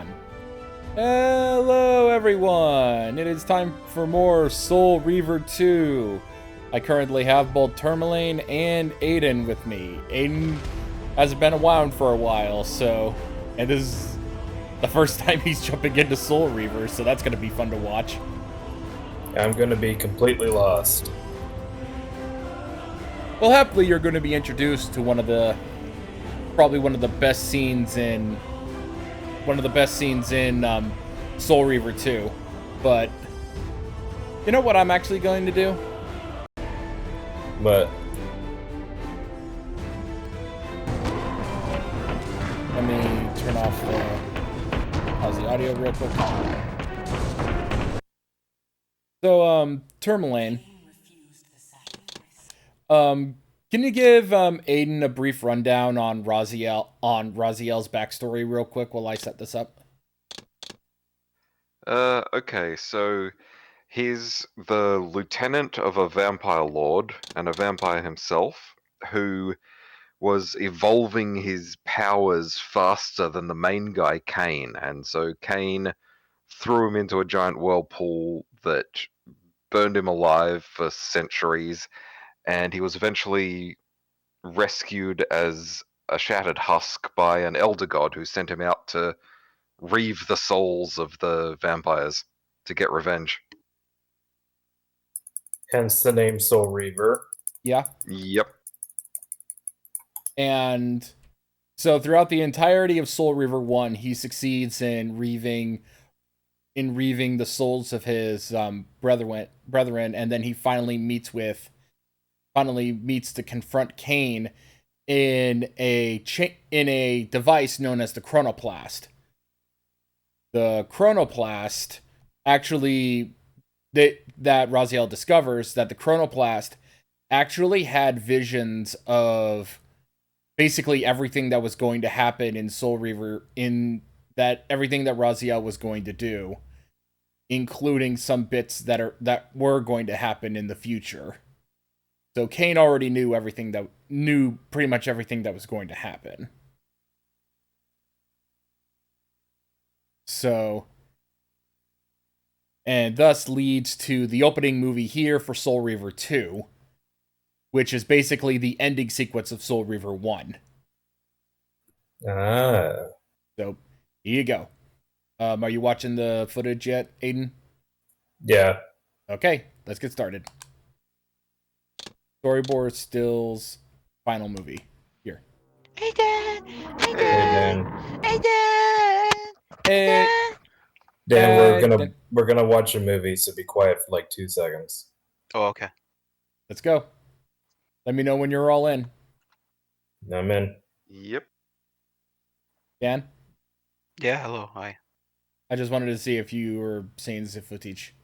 on? Hello everyone! It is time for more Soul Reaver 2. I currently have both Tourmaline and Aiden with me. Aiden hasn't been around for a while, and this is the first time he's jumping into Soul Reaver, so that's going to be fun to watch. I'm going to be completely lost. Well, happily you're going to be introduced to probably one of the best scenes in Soul Reaver 2. But you know what I'm actually going to do? But let me turn off the audio real quick. So, Tourmaline, can you give Aiden a brief rundown on Raziel's backstory real quick while I set this up? Okay, so he's the lieutenant of a vampire lord and a vampire himself who was evolving his powers faster than the main guy, Kain. And so Kain threw him into a giant whirlpool that burned him alive for centuries, and he was eventually rescued as a shattered husk by an elder god who sent him out to reave the souls of the vampires to get revenge. hence the name Soul Reaver. Yeah. Yep. And so throughout the entirety of Soul Reaver 1, he succeeds in reaving the souls of his brethren, and then he finally meets to confront Kain in a device known as the Chronoplast. The Chronoplast actually that Raziel discovers that the Chronoplast actually had visions of basically everything that was going to happen in Soul Reaver, everything that Raziel was going to do, including some bits that were going to happen in the future. So Kain already knew pretty much everything that was going to happen. So, and thus leads to the opening movie here for Soul Reaver 2, which is basically the ending sequence of Soul Reaver 1. Ah. So, here you go. Are you watching the footage yet, Aiden? Yeah. Okay, let's get started. Storyboard, stills, final movie. Here. Aiden! Hey, Hey, Dan, we're gonna watch a movie, so be quiet for like 2 seconds. Oh, okay. let's go. Let me know when you're all in. I'm in. Yep. Dan? Yeah, hello, hi. I just wanted to see if you were seeing the footage.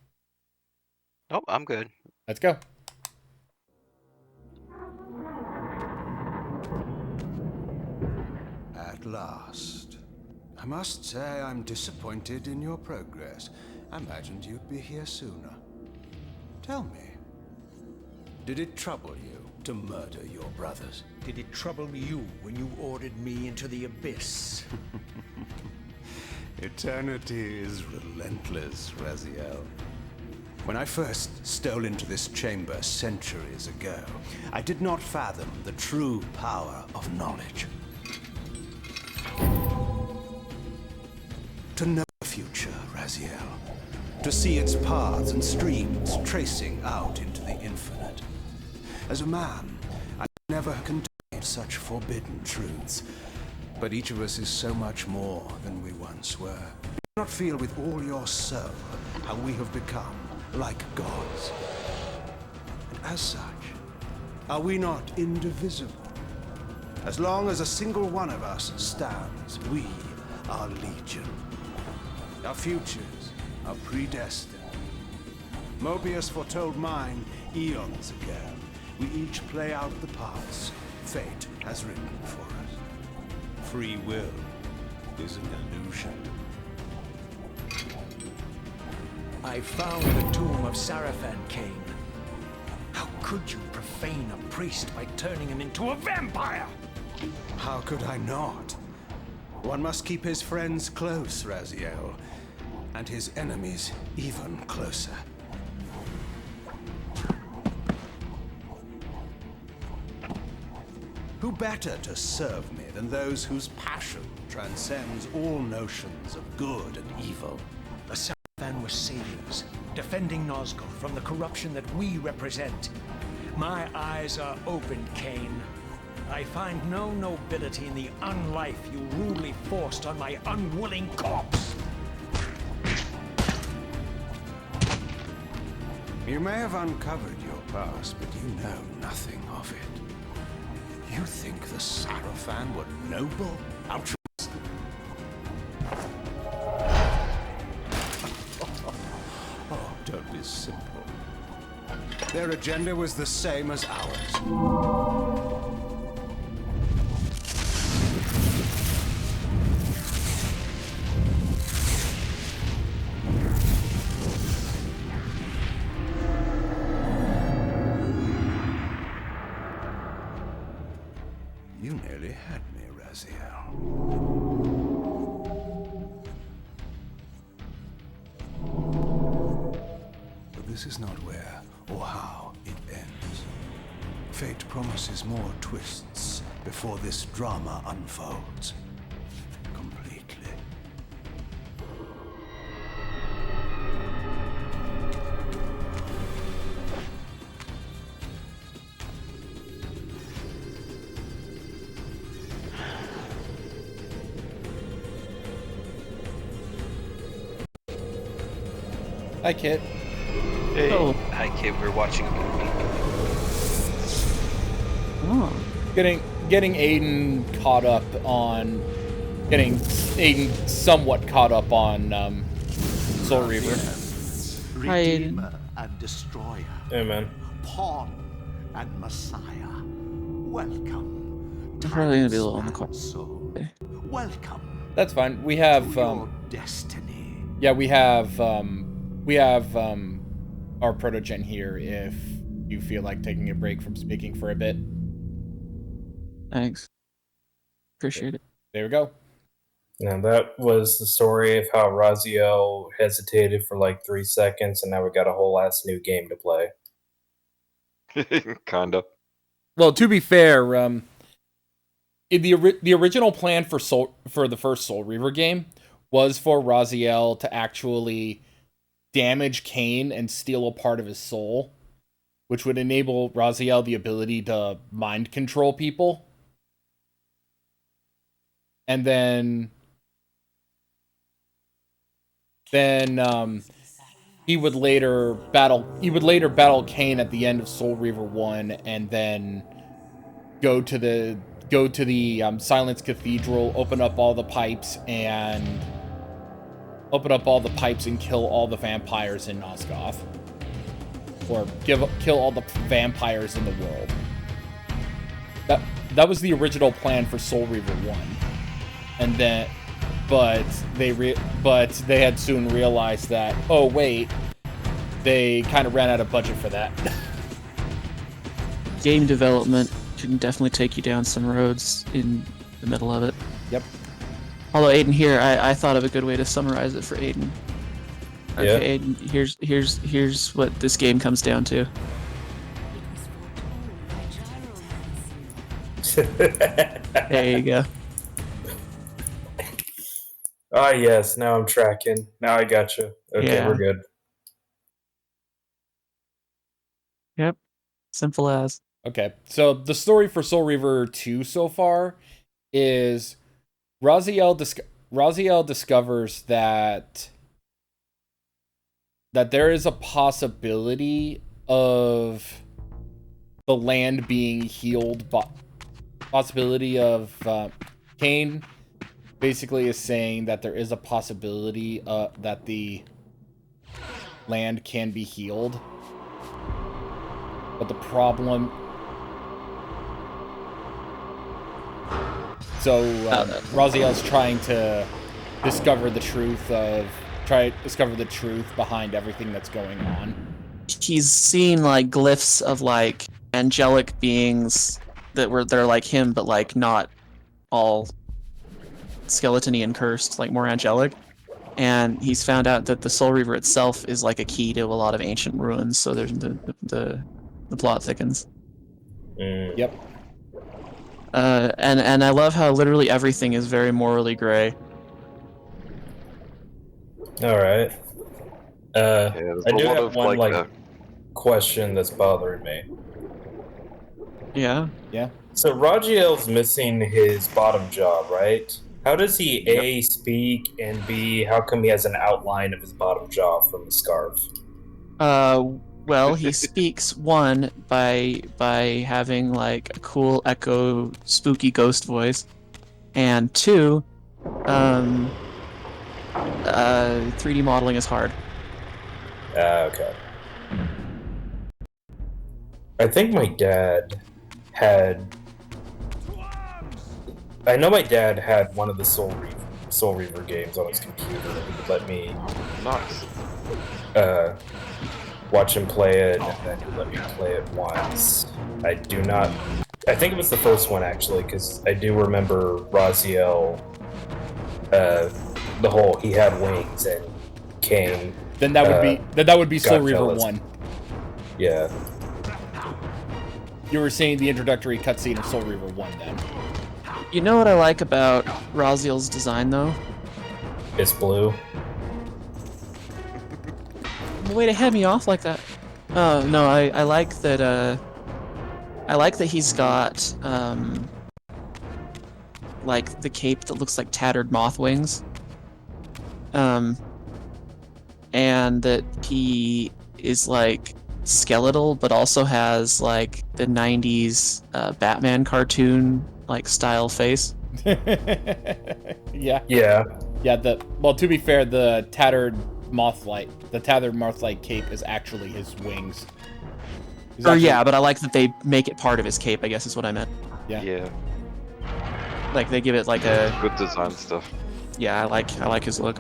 Nope, I'm good. Let's go. At last. I must say I'm disappointed in your progress. I imagined you'd be here sooner. Tell me, did it trouble you to murder your brothers? Did it trouble you when you ordered me into the abyss? Eternity is relentless, Raziel. When I first stole into this chamber centuries ago, I did not fathom the true power of knowledge. To know the future, Raziel. To see its paths and streams tracing out into the infinite. As a man, I never contained such forbidden truths. But each of us is so much more than we once were. Do not feel with all your soul how we have become like gods. And as such, are we not indivisible? As long as a single one of us stands, we are legion. Our futures are predestined. Mobius foretold mine eons ago. We each play out the parts fate has written for us. Free will is an illusion. I found the tomb of Sarafan, Kain. How could you profane a priest by turning him into a vampire? How could I not? One must keep his friends close, Raziel, and his enemies even closer. Who better to serve me than those whose passion transcends all notions of good and evil? The Saravan were saviors, defending Nosgoth from the corruption that we represent. My eyes are opened, Kain. I find no nobility in the unlife you rudely forced on my unwilling corpse. You may have uncovered your past, but you know nothing of it. You think the Saravan were noble, altruistic? Oh, don't be simple. Their agenda was the same as ours. You nearly had me, Raziel. But this is not where or how it ends. Fate promises more twists before this drama unfolds completely. Hi, Kit. Hey. Oh. Hi, kid. We're watching a movie. Oh. Getting Aiden caught up on... Getting Aiden somewhat caught up on Soul Reaver. Hi, Aiden. Redeemer and destroyer. Hey, man. Pawn and Messiah. Welcome. I'm probably gonna be a little on the Time's soul. Okay. Welcome That's fine. We have... to your destiny. Yeah, we have our protogen here if you feel like taking a break from speaking for a bit. Thanks. Appreciate it. There we go. Now that was the story of how Raziel hesitated for like 3 seconds, and now we got a whole ass new game to play. Kinda. Well, to be fair, the original plan for the first Soul Reaver game was for Raziel to actually damage Kain and steal a part of his soul, which would enable Raziel the ability to mind control people. And then he would later battle Kain at the end of Soul Reaver 1 and then go to the Silence Cathedral, open up all the pipes and kill all the vampires in Nosgoth. Or kill all the vampires in the world. That was the original plan for Soul Reaver 1. And then but they had soon realized that, oh wait, they kind of ran out of budget for that. Game development can definitely take you down some roads in the middle of it. Yep. Although Aiden here, I thought of a good way to summarize it for Aiden. Okay, Yeah. Aiden, here's what this game comes down to. There you go. Ah, yes. Now I'm tracking. Now I got you. Okay, Yeah. we're good. Yep. Simple as. Okay, so the story for Soul Reaver 2 so far is Raziel discovers that there is a possibility of the land being healed, possibility of Kain basically is saying that there is a possibility that the land can be healed. But the problem... So, Raziel's trying to discover the truth behind everything that's going on. He's seen like glyphs of like angelic beings they're like him, but like not all skeleton-y and cursed, like more angelic. And he's found out that the Soul Reaver itself is like a key to a lot of ancient ruins, so there's the plot thickens. Yep. And I love how literally everything is very morally gray. All right. there's I a do lot have of one like question that's bothering me. Yeah. Yeah. So Rajiel's missing his bottom jaw, right? How does he A, speak, and B, how come he has an outline of his bottom jaw from the scarf? Well, he speaks one by having like a cool echo spooky ghost voice, and two, 3D modeling is hard. Okay. I think my dad had... I know my dad had one of the Soul Reaver games on his computer that he would let me nice. watch him play it, and then he let me play it once. I think it was the first one, actually, because I do remember Raziel, the whole, he had wings, and Kain. Then that would be Soul got Reaver jealous. 1. Yeah. You were seeing the introductory cutscene of Soul Reaver 1 then. You know what I like about Raziel's design, though? It's blue. Way to head me off like that. Oh no, I like that. I like that he's got like the cape that looks like tattered moth wings. And that he is like skeletal, but also has like the '90s Batman cartoon like style face. Yeah. Yeah. Yeah. Well, to be fair, the tattered mothlight cape is actually his wings. Yeah, but I like that they make it part of his cape, I guess is what I meant. Yeah. Like they give it like a Good design stuff. Yeah, I like his look.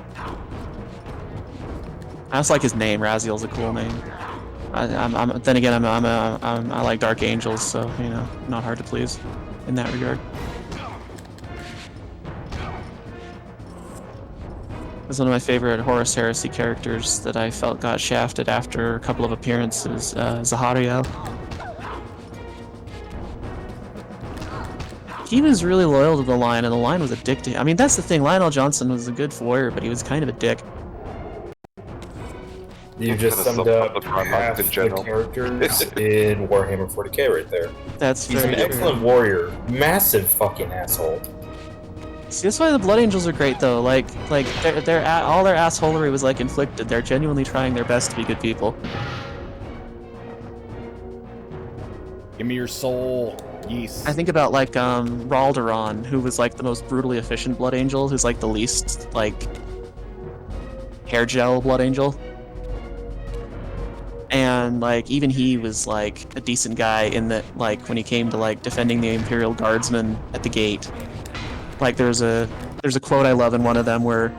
I also like his name. Raziel's a cool name. Then again, I like Dark Angels, so you know, not hard to please in that regard. It's one of my favorite Horus Heresy characters that I felt got shafted after a couple of appearances. Zahariel. He was really loyal to the line, and the line was a dick to him. I mean, that's the thing. Lionel Johnson was a good foyer, but he was kind of a dick. You just summed up half the characters in Warhammer 40k right there. That's He's very an true. excellent warrior. Massive fucking asshole. See, that's why the Blood Angels are great, though. Like all their assholery was like inflicted. They're genuinely trying their best to be good people. Give me your soul. Yes. I think about like Ralderon, who was like the most brutally efficient Blood Angel, who's like the least like hair gel Blood Angel. And like even he was like a decent guy in that, like when he came to like defending the Imperial Guardsmen at the gate. Like there's a quote I love in one of them where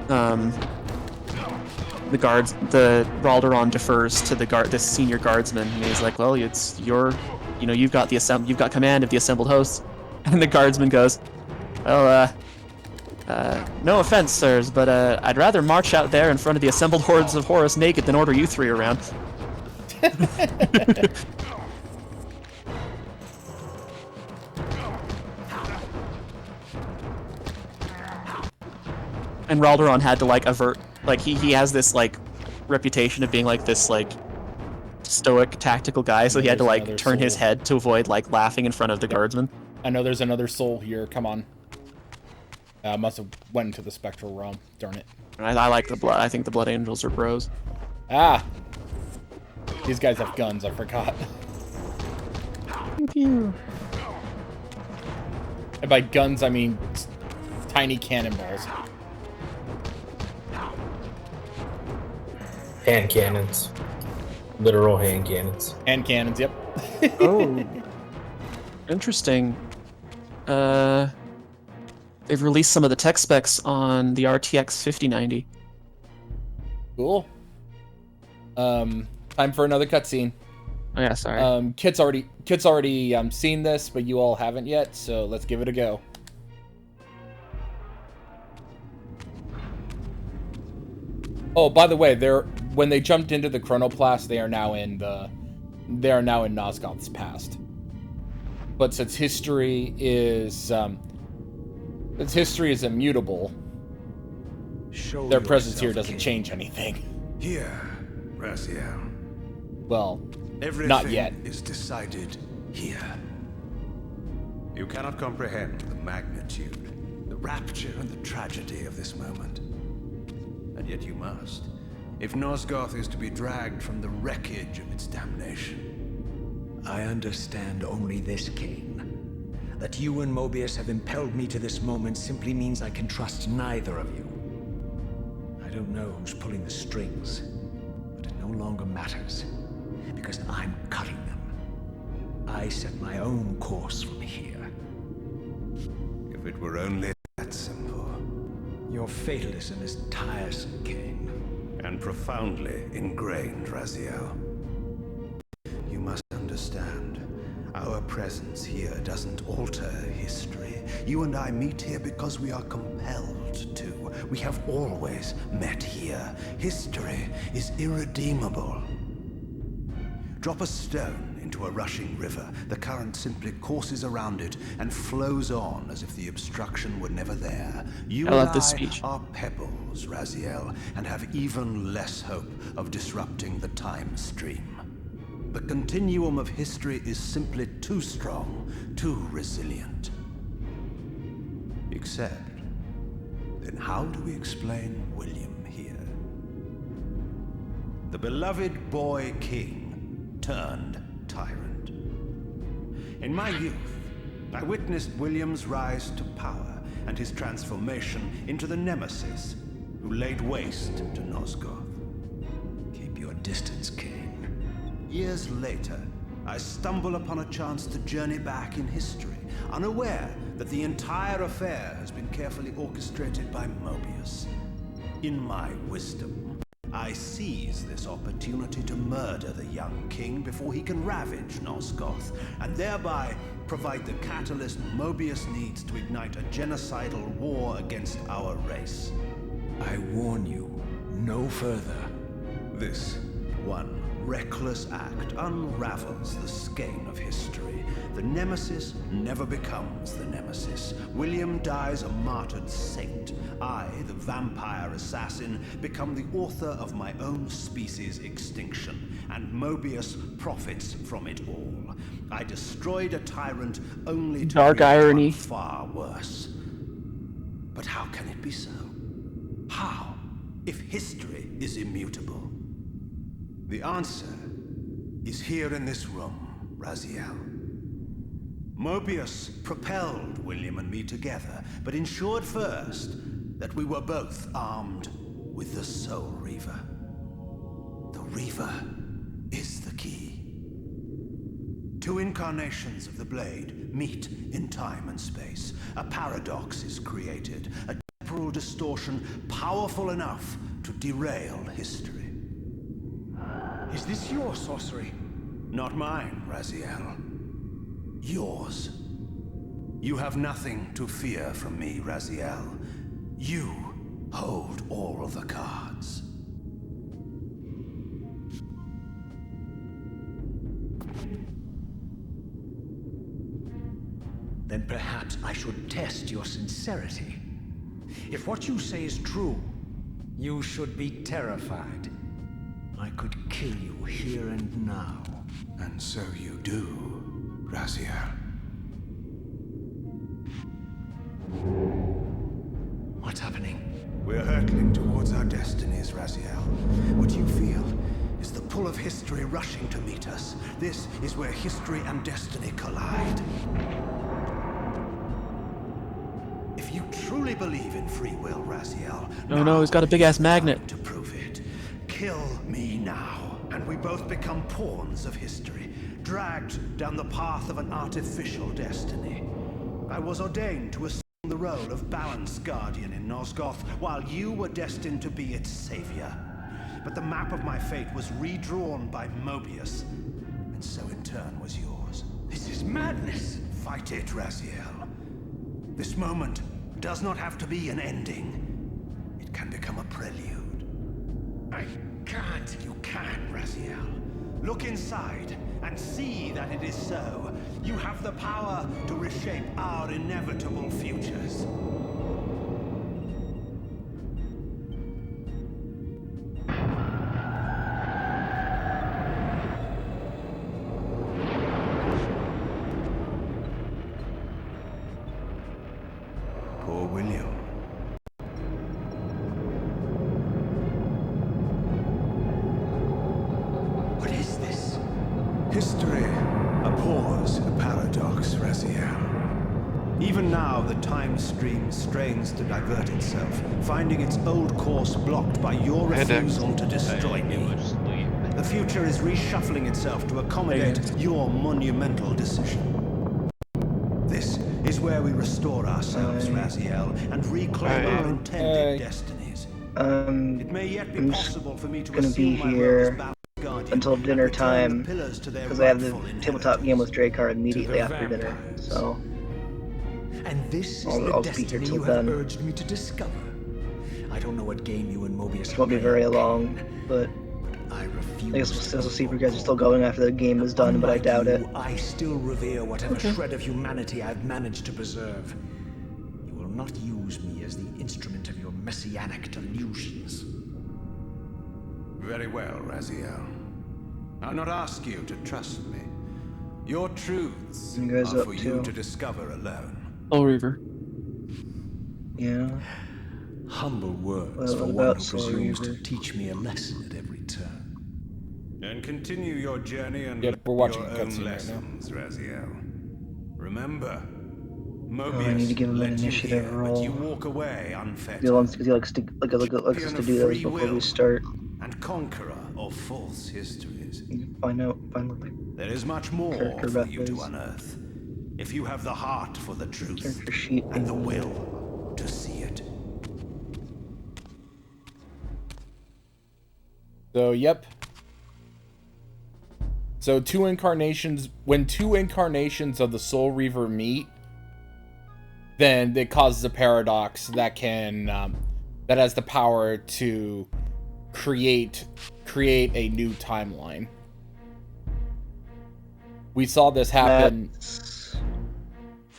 the Ralderon defers to this senior guardsman, and he's like, well, it's your, you know, you've got command of the assembled hosts. And the guardsman goes, well, no offense, sirs, but I'd rather march out there in front of the assembled hordes of Horus naked than order you three around. And Ralderon had to like avert, like he has this like reputation of being like this like stoic tactical guy, so he had to like turn his head to avoid like laughing in front of the guardsmen. I know there's another soul here. Come on. Must have went into the spectral realm. Darn it. I like the blood. I think the Blood Angels are bros. Ah. These guys have guns. I forgot. Pew pew. And by guns, I mean tiny cannonballs. Hand cannons. Literal hand cannons. Hand cannons, yep. Oh. Interesting. They've released some of the tech specs on the RTX 5090. Cool. Time for another cutscene. Oh yeah, sorry. Kit's already seen this, but you all haven't yet, so let's give it a go. Oh, by the way, when they jumped into the chronoplast, they are now in Nosgoth's past. But since history is immutable, their presence here doesn't change anything. Here, Raziel. Well, Everything not yet. is decided here. You cannot comprehend the magnitude, the rapture and the tragedy of this moment. And yet you must, if Nosgoth is to be dragged from the wreckage of its damnation. I understand only this, Kain. That you and Mobius have impelled me to this moment simply means I can trust neither of you. I don't know who's pulling the strings, but it no longer matters, because I'm cutting them. I set my own course from here. If it were only that simple. Your fatalism is tiresome, Kain. And profoundly ingrained, Raziel. You must understand, our presence here doesn't alter history. You and I meet here because we are compelled to. We have always met here. History is irredeemable. Drop a stone into a rushing river. The current simply courses around it and flows on as if the obstruction were never there. You I love and this I speech. are pebbles, Raziel, and have even less hope of disrupting the time stream. The continuum of history is simply too strong, too resilient. Except, then how do we explain William here? The beloved boy king turned tyrant. In my youth, I witnessed William's rise to power and his transformation into the nemesis who laid waste to Nosgoth. Keep your distance, Kain. Years later, I stumble upon a chance to journey back in history, unaware that the entire affair has been carefully orchestrated by Mobius. In my wisdom, I seize this opportunity to murder the young king before he can ravage Nosgoth, and thereby provide the catalyst Mobius needs to ignite a genocidal war against our race. I warn you, no further. This one reckless act unravels the skein of history. The nemesis never becomes the nemesis. William dies a martyred saint. I, the vampire assassin, become the author of my own species' extinction, and Mobius profits from it all. I destroyed a tyrant only to Dark create irony. one far worse. But how can it be so? How, if history is immutable? The answer is here in this room, Raziel. Mobius propelled William and me together, but ensured first that we were both armed with the Soul Reaver. The Reaver is the key. Two incarnations of the blade meet in time and space. A paradox is created, a temporal distortion powerful enough to derail history. Is this your sorcery? Not mine, Raziel. Yours. You have nothing to fear from me, Raziel. You hold all of the cards. Then perhaps I should test your sincerity. If what you say is true, you should be terrified. I could kill you here and now. And so you do, Raziel. What's happening? We're hurtling towards our destinies, Raziel. What you feel is the pull of history rushing to meet us. This is where history and destiny collide. If you truly believe in free will, Raziel, Oh no, he's got a big ass is the magnet. time to prove it. Kill me now, and we both become pawns of history, dragged down the path of an artificial destiny. I was ordained to assume the role of Balance Guardian in Nosgoth, while you were destined to be its savior. But the map of my fate was redrawn by Mobius, and so in turn was yours. This is madness! Fight it, Raziel. This moment does not have to be an ending. It can become a prelude. I can't. You can, Raziel. Look inside and see that it is so. You have the power to reshape our inevitable futures. Poor William. What is this? History abhors a paradox, Raziel. Even now, the time stream strains to divert itself, finding its old course blocked by your refusal to destroy me. The future is reshuffling itself to accommodate your monumental decision. This is where we restore ourselves, Raziel, and reclaim our intended destinies. It may yet be possible for me to assume my role as Battle Guardian until dinner and return time, the pillars to their because I have the rightful tabletop game with Dracar immediately the after dinner, vampires. so And this is I'll the be here destiny till you have then. urged me to discover. I don't know what game you and Mobius it won't be very long, but I refuse. I guess we'll see if you guys are still going after the game is done, but I Unlike doubt it. you, I still revere whatever shred of humanity I've managed to preserve. You will not use me as the instrument of your messianic delusions. Very well, Raziel. I'll not ask you to trust me. Your truths You guys are up for you to? to discover alone. Oh, Reaver. Yeah. Humble words Well, for what one about who Soul presumes to Reaver? teach me a lesson at every turn. And continue your journey and Yep, we're watching your a own cutscene right now. lessons, Raziel. Remember, I Mobius need to give him an led you initiative here, but roll. you walk away unfettered. He likes to likes us to do those before we start. And conqueror of false histories. Find out finally. There is much more Character for you to reference. unearth. If you have the heart for the truth Character sheet. and the will to see it. So, yep. So, when two incarnations of the Soul Reaver meet, then it causes a paradox that that has the power to create a new timeline. We saw this happen.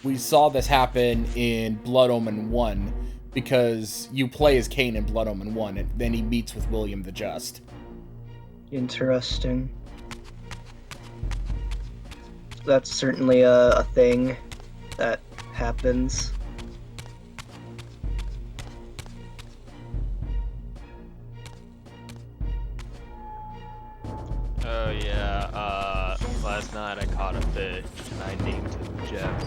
We saw this happen in Blood Omen 1 because you play as Kain in Blood Omen 1, and then he meets with William the Just. Interesting. That's certainly a thing that happens. Oh yeah, last night I caught a fish and I named him Jeff.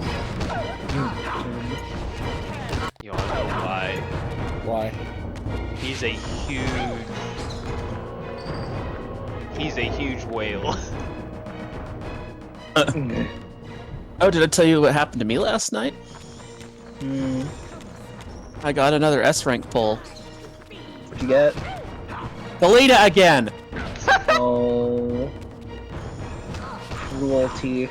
You wanna know why? Why? He's a huge whale. Oh, did I tell you what happened to me last night? I got another S rank pull. What'd you get? Delita again! Oh. Cruelty.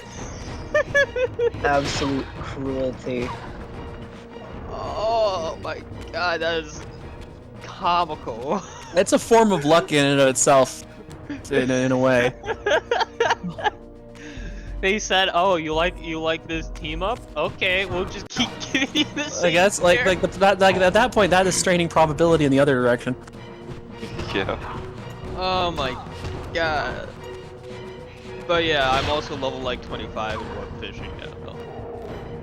Absolute cruelty. Oh my god, that is comical. It's a form of luck in and of itself, in a way. They said, "Oh, you like this team up? Okay, we'll just keep giving you this." I guess like at that point that is straining probability in the other direction. Yeah. Oh my god. But yeah, I'm also level like 25 and work fishing now.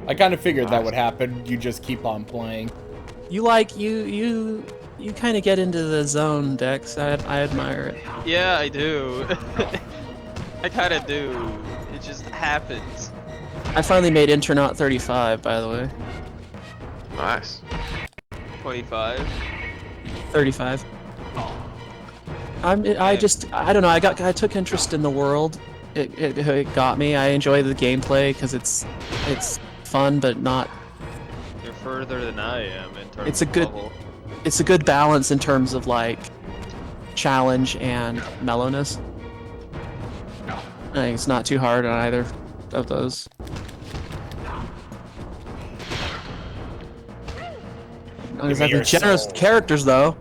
I kind of figured that would happen. You just keep on playing. You kind of get into the zone, Dex. I admire it. Yeah, I do. I kind of do. It just happens. I finally made Internaut 35, by the way. Nice. 25. 35. I don't know. I took interest in the world. It got me. I enjoy the gameplay because it's fun, but not. You're further than I am in terms It's a of good. level. It's a good balance in terms of like challenge and mellowness. I think it's not too hard on either of those. As having generous characters though.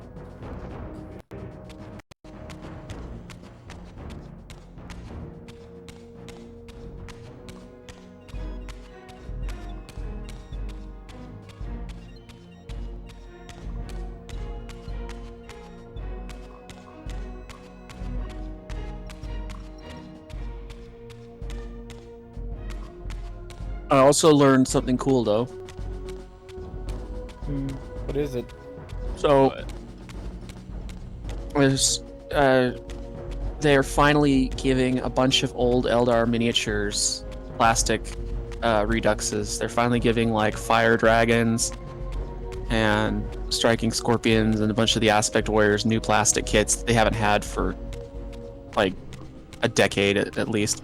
I also learned something cool though. What is it? So there's they're finally giving a bunch of old Eldar miniatures plastic reduxes. They're finally giving like fire dragons and striking scorpions and a bunch of the aspect warriors new plastic kits they haven't had for like a decade at least.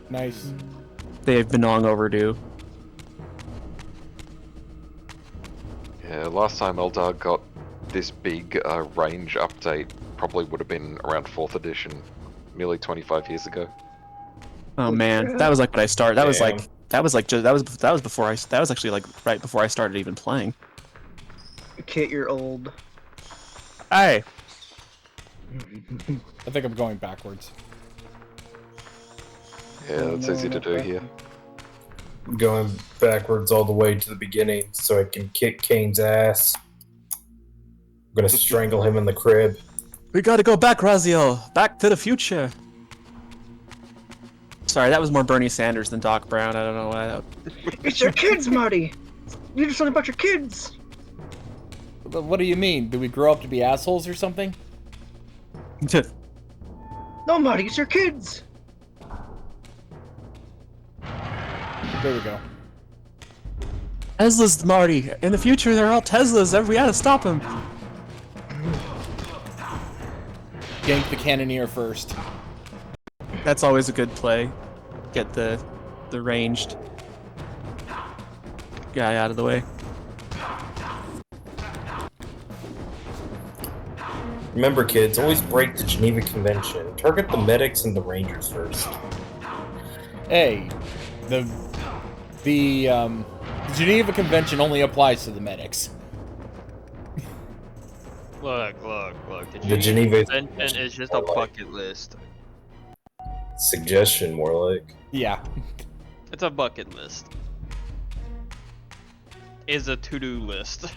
Nice. They've been long overdue. Yeah, last time Eldar got this big range update probably would have been around 4th edition, nearly 25 years ago. Oh man, that was like when I started. That was Damn. that was before that was actually like right before I started even playing. Kit, you're old. Hey, I think I'm going backwards. Yeah, that's easy to do here. Going backwards all the way to the beginning so I can kick Kane's ass. I'm gonna strangle him in the crib. we gotta go back, Raziel. Back to the future. Sorry, that was more Bernie Sanders than Doc Brown. I don't know why. It's your kids, Marty! You did something about your kids! What do you mean? Do we grow up to be assholes or something? No, Marty, it's your kids! There we go. Teslas, Marty. In the future, they're all Teslas. We gotta stop them. Gank the cannoneer first. That's always a good play. Get the ranged guy out of the way. Remember, kids, always break the Geneva Convention. Target the medics and the rangers first. Hey, the Geneva Convention only applies to the medics. Look. The Geneva Convention is just a bucket list. Suggestion, more like. Yeah. It's a bucket list. Is a to-do list.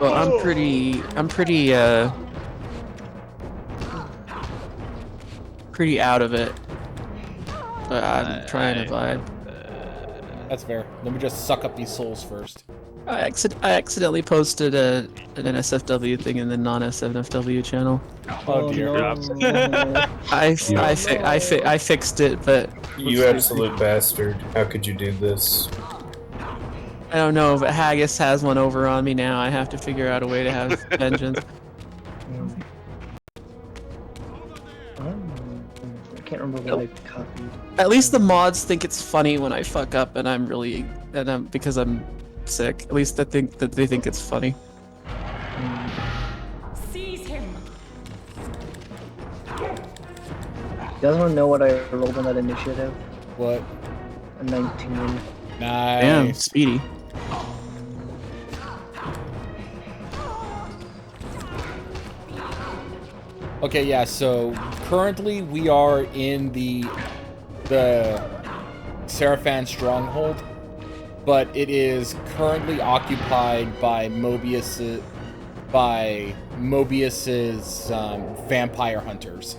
Well, I'm pretty out of it. But I'm trying to vibe. That's fair. Let me just suck up these souls first. I accidentally posted an NSFW thing in the non-SNFW channel. Oh dear. No. I fixed it, but You absolute bastard. How could you do this? I don't know. But Haggis has one over on me now. I have to figure out a way to have vengeance. I can't remember what I copied. At least the mods think it's funny when I fuck up, and because I'm sick. At least I think that they think it's funny. Seize him. You guys want to know what I rolled on that initiative? What? A 19. Nice. Damn, speedy. Okay, yeah, so currently we are in the Seraphan stronghold, but it is currently occupied by Mobius's vampire hunters.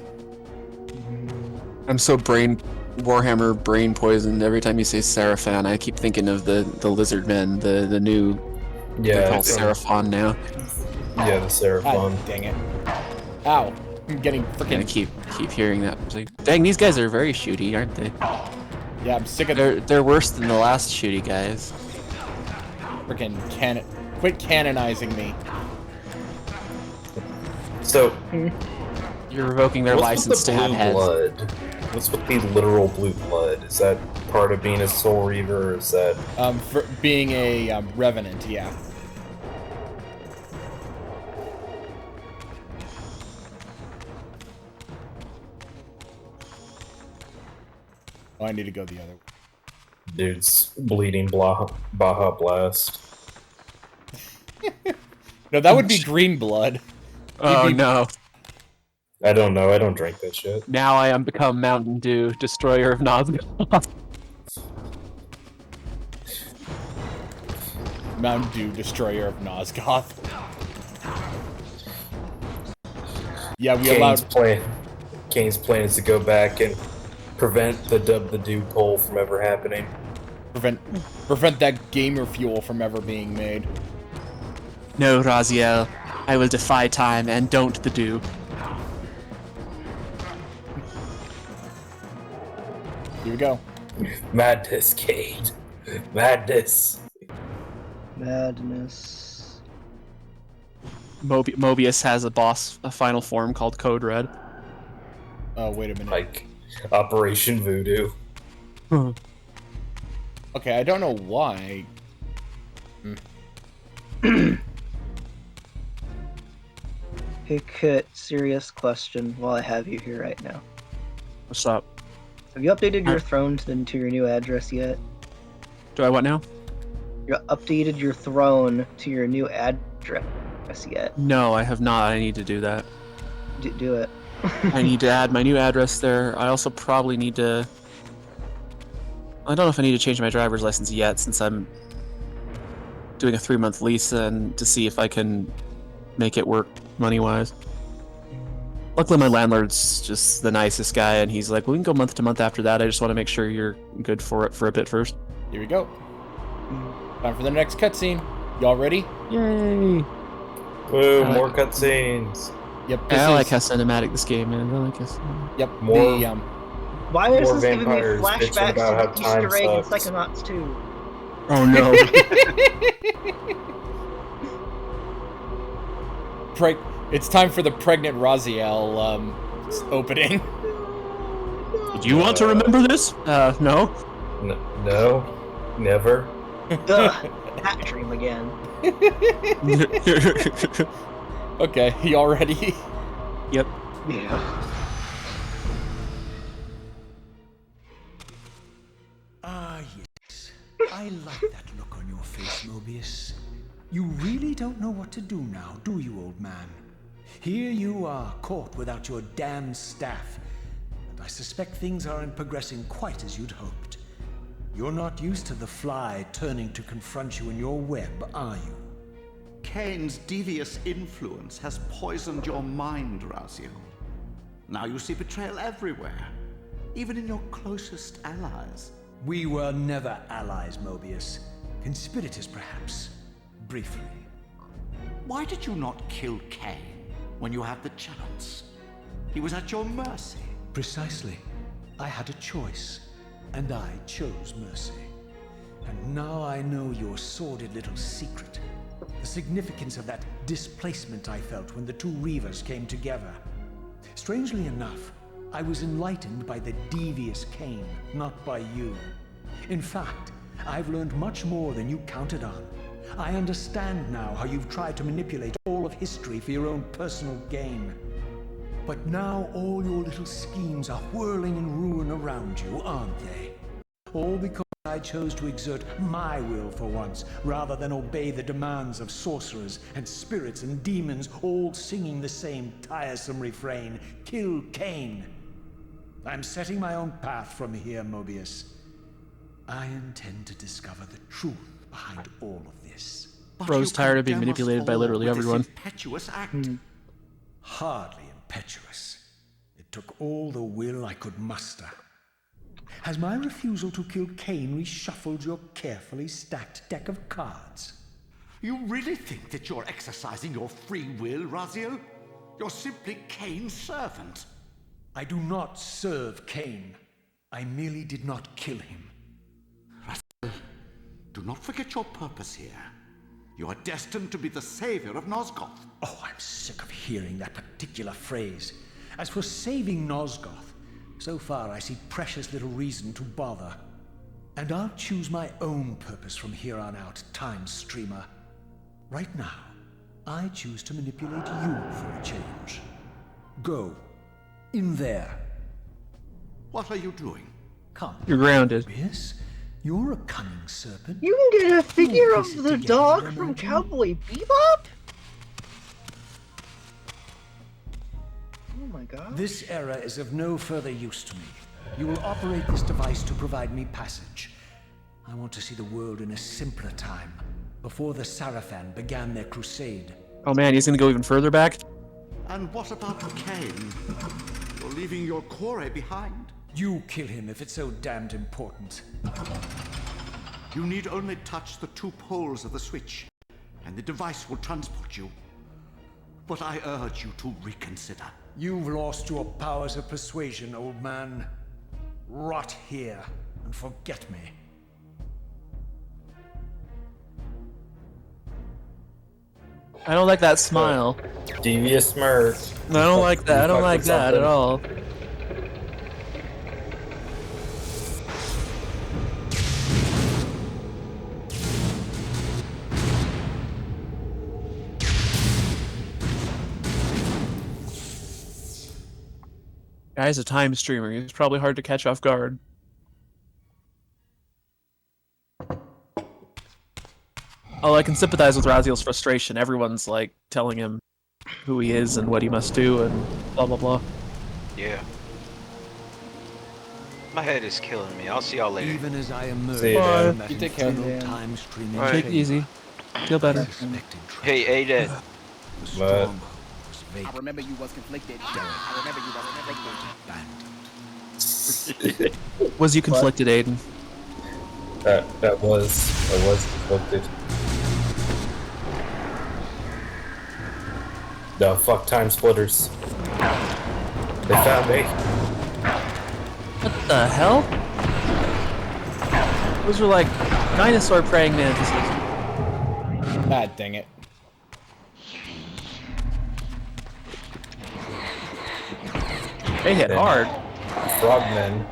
I'm so Warhammer brain poisoned every time you say Seraphan. I keep thinking of the lizard men, the new they're called Seraphon now. Yeah, the Seraphon. Ah, dang it. Ow. I'm getting freaking... I keep hearing that. It's like, dang, these guys are very shooty, aren't they? Yeah, I'm sick of... They're worse than the last shooty guys. Freaking quit canonizing me. So, You're revoking their license to have heads. Blood? What's with the literal blue blood? Is that part of being a Soul Reaver, or is that... For being a Revenant, yeah. Oh, I need to go the other way. Dude's bleeding Baja Blast. No, that would be green blood. Oh no. I don't know, I don't drink that shit. Now I am become Mountain Dew, destroyer of Nazgûl. Mountain Dew destroyer of Nosgoth. Yeah, we allowed. Kane's plan is to go back and prevent the Dub the Dew poll from ever happening. Prevent that gamer fuel from ever being made. No, Raziel. I will defy time and don't the do. Here we go. Madness, Kane. Madness. Madness. Mobius has a final form called Code Red. Oh, wait a minute. Like Operation Voodoo. Okay, I don't know why. Hey, Kit, serious question while I have you here right now. What's up? Have you updated your throne to your new address yet? Do I what now? You updated your throne to your new address yet? No, I have not. I need to do that. Do it. I need to add my new address there. I also probably need to... I don't know if I need to change my driver's license yet, since I'm doing a 3-month lease and to see if I can make it work money-wise. Luckily, my landlord's just the nicest guy, and he's like, we can go month to month after that. I just want to make sure you're good for it for a bit first. Here we go. Time for the next cutscene. Y'all ready? Yay! Woo, more cutscenes. Yep. I like how cinematic this game is. I like it. Yep. More- Why is More this giving me vampires bitching flashbacks about to how the Easter time egg in sucks. Psychonauts 2? Oh no. It's time for the pregnant Raziel opening. Do you want to remember this? No. No, never. Ugh, that dream again. Okay, y'all ready? Yep. Yeah. Ah, yes. I like that look on your face, Mobius. You really don't know what to do now, do you, old man? Here you are, caught without your damn staff. And I suspect things aren't progressing quite as you'd hoped. You're not used to the fly turning to confront you in your web, are you? Kain's devious influence has poisoned your mind, Raziel. Now you see betrayal everywhere, even in your closest allies. We were never allies, Mobius. Conspirators, perhaps. Briefly. Why did you not kill Kain when you had the chance? He was at your mercy. Precisely. I had a choice, and I chose mercy. And now I know your sordid little secret. The significance of that displacement I felt when the two Reavers came together. Strangely enough, I was enlightened by the devious Kain, not by you. In fact, I've learned much more than you counted on. I understand now how you've tried to manipulate all of history for your own personal gain. But now all your little schemes are whirling in ruin around you, aren't they? All because I chose to exert my will for once, rather than obey the demands of sorcerers and spirits and demons, all singing the same tiresome refrain, "Kill Kain." I'm setting my own path from here, Mobius. I intend to discover the truth behind all of this. But Bro's you tired of being condemn us manipulated by all literally with this everyone. impetuous act. Hardly impetuous. It took all the will I could muster. Has my refusal to kill Kain reshuffled your carefully stacked deck of cards? You really think that you're exercising your free will, Raziel? You're simply Kain's servant. I do not serve Kain. I merely did not kill him. Do not forget your purpose here. You are destined to be the savior of Nosgoth. Oh, I'm sick of hearing that particular phrase. As for saving Nosgoth, so far I see precious little reason to bother. And I'll choose my own purpose from here on out, Time Streamer. Right now, I choose to manipulate you for a change. Go. In there. What are you doing? Come. You're grounded. Yes, you're a cunning serpent. You can get a figure You'll of piece it the together, dog I from imagine. Cowboy Bebop? Oh my god. This era is of no further use to me. You will operate this device to provide me passage. I want to see the world in a simpler time, before the Sarafan began their crusade. Oh man, he's gonna go even further back? And what about Kain? You're leaving your core behind. You kill him if it's so damned important. You need only touch the 2 poles of the switch, and the device will transport you. But I urge you to reconsider. You've lost your powers of persuasion, old man. Rot here and forget me. I don't like that smile. Devious smirk. I don't like that. I don't like that at all. Guy's a time streamer. He's probably hard to catch off guard. Oh, I can sympathize with Raziel's frustration. Everyone's like telling him who he is and what he must do and blah blah blah. Yeah. My head is killing me. I'll see y'all later. Even as I emerge See you, from man. that You take care. infernal time streaming Alright. Take it easy. Feel better. Hey, Aiden. But I remember you was conflicted. I remember you was conflicted. Was you conflicted, Aiden? I was conflicted. No, fuck time splitters. They found me. What the hell? Those were like dinosaur praying mantises. God dang it. They hit hard. Frogmen.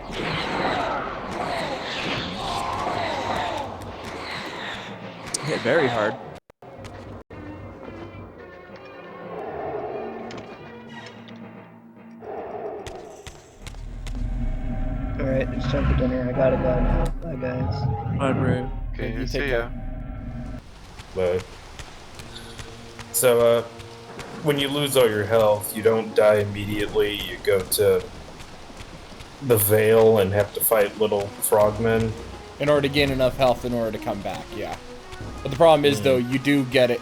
Hit very hard. Alright, it's time for dinner. I gotta go now. Bye, guys. Fine, bro. Okay, You see take ya. care. But so when you lose all your health, you don't die immediately. You go to the Vale and have to fight little frogmen. In order to gain enough health in order to come back, yeah. But the problem is, though, you do get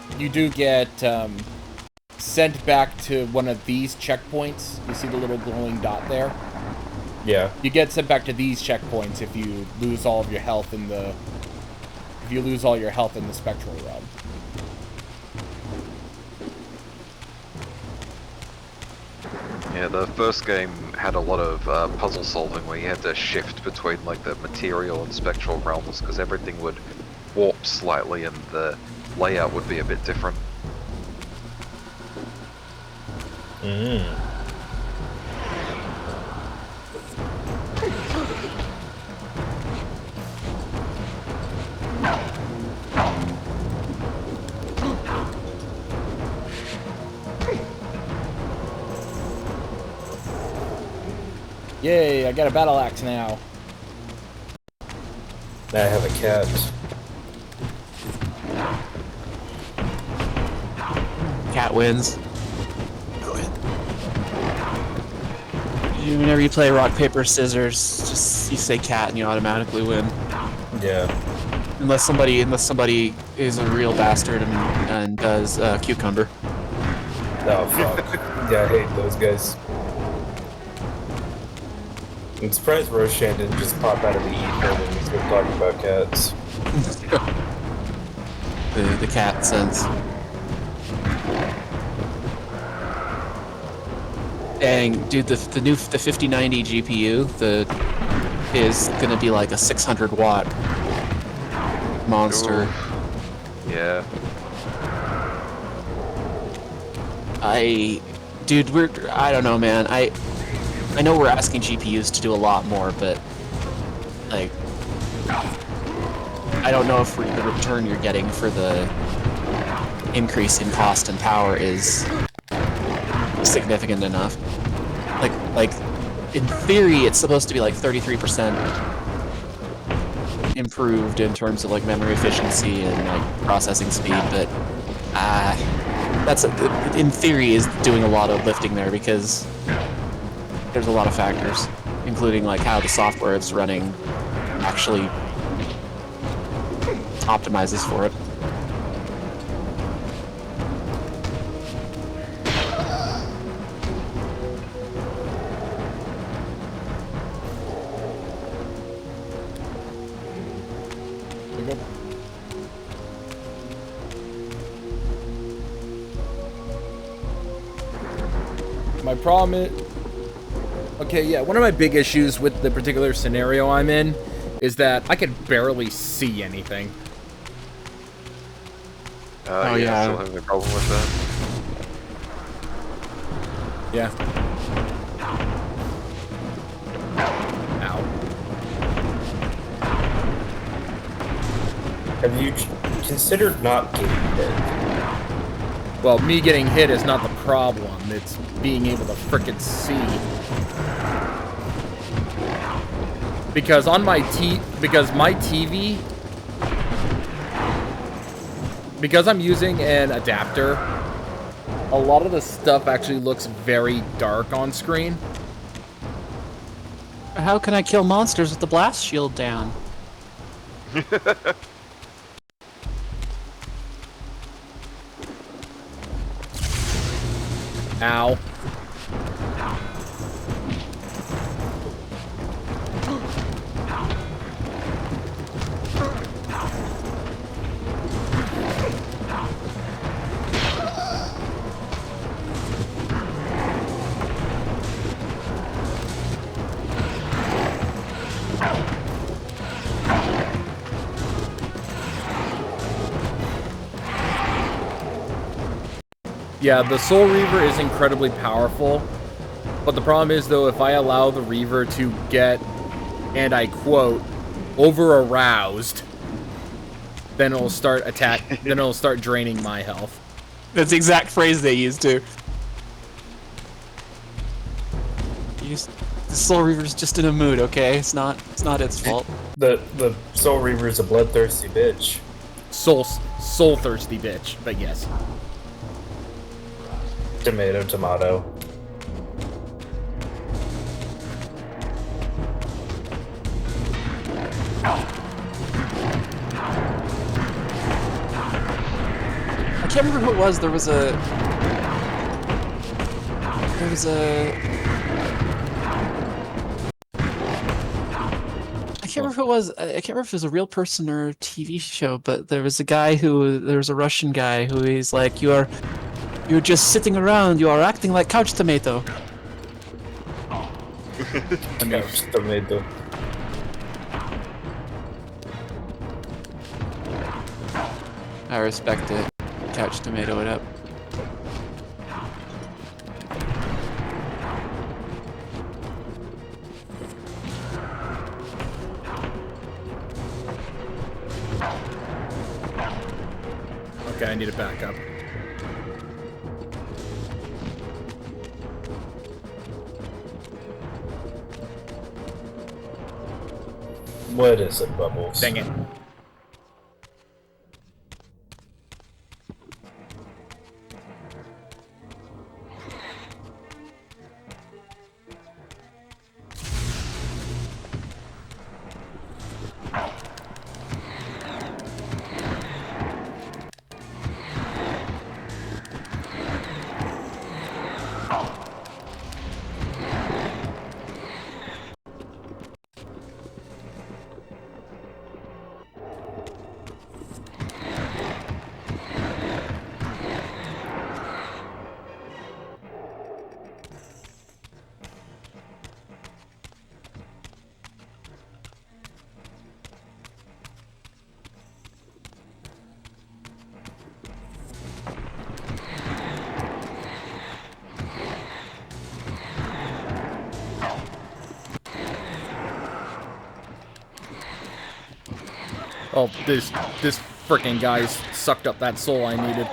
sent back to one of these checkpoints. You see the little glowing dot there? Yeah. You get sent back to these checkpoints if you lose all of your health in the... If you lose all your health in the spectral realm. Yeah, the first game had a lot of puzzle solving where you had to shift between like the material and spectral realms because everything would warp slightly and the layout would be a bit different. Yay, I got a battle axe now. I have a cat. Cat wins. Whenever you play rock, paper, scissors, just you say cat and you automatically win. Yeah. Unless somebody is a real bastard and does cucumber. Oh fuck. Yeah, I hate those guys. I'm surprised Roshan didn't just pop out of the ether when he's been talking about cats. the cat sense. Dang, dude, the 5090 GPU is gonna be like a 600 watt monster. Oof. Yeah. I don't know, man. I know we're asking GPUs to do a lot more, but like, I don't know if the return you're getting for the increase in cost and power is significant enough. Like in theory, it's supposed to be like 33% improved in terms of like memory efficiency and like processing speed, but in theory is doing a lot of lifting there because there's a lot of factors, including like how the software it's running actually optimizes for it. My problem is... Okay, yeah, one of my big issues with the particular scenario I'm in is that I can barely see anything. Oh yeah. Still having a problem with that. Yeah. Ow. Have you considered not getting hit? Well, me getting hit is not the problem. It's being able to frickin' see. Because on my TV, because I'm using an adapter, a lot of the stuff actually looks very dark on screen. How can I kill monsters with the blast shield down? Ow. Yeah, the Soul Reaver is incredibly powerful, but the problem is, though, if I allow the Reaver to get, and I quote, over-aroused, then it'll start then it'll start draining my health. That's the exact phrase they use, too. The Soul Reaver's just in a mood, okay? It's not its fault. The Soul Reaver's a bloodthirsty bitch. Soul thirsty bitch, but yes. Tomato, tomato. I can't remember who it was. There was a. I can't remember who it was. I can't remember if it was a real person or a TV show, but there was a Russian guy who is like, you're just sitting around, you are acting like couch tomato. Couch tomato. I respect it. Couch tomato it up. Okay, I need a backup. What is it, Bubbles? Dang it. Oh, this frickin' guy's sucked up that soul I needed.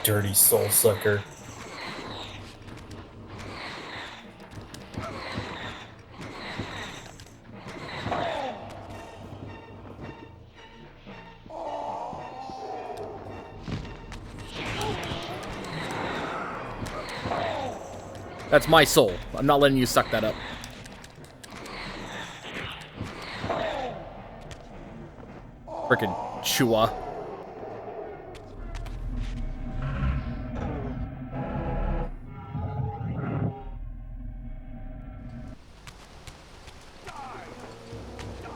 Dirty soul sucker. That's my soul. I'm not letting you suck that up. Frickin' Chua.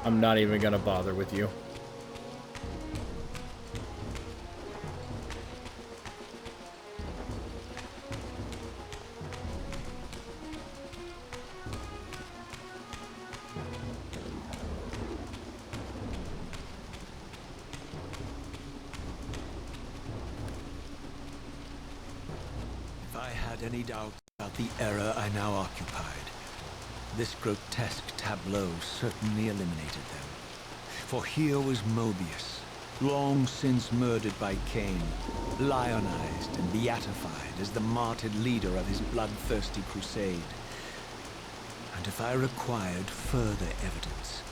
I'm not even gonna bother with you. I had any doubt about the era I now occupied, this grotesque tableau certainly eliminated them. For here was Mobius, long since murdered by Kain, lionized and beatified as the martyred leader of his bloodthirsty crusade. And if I required further evidence,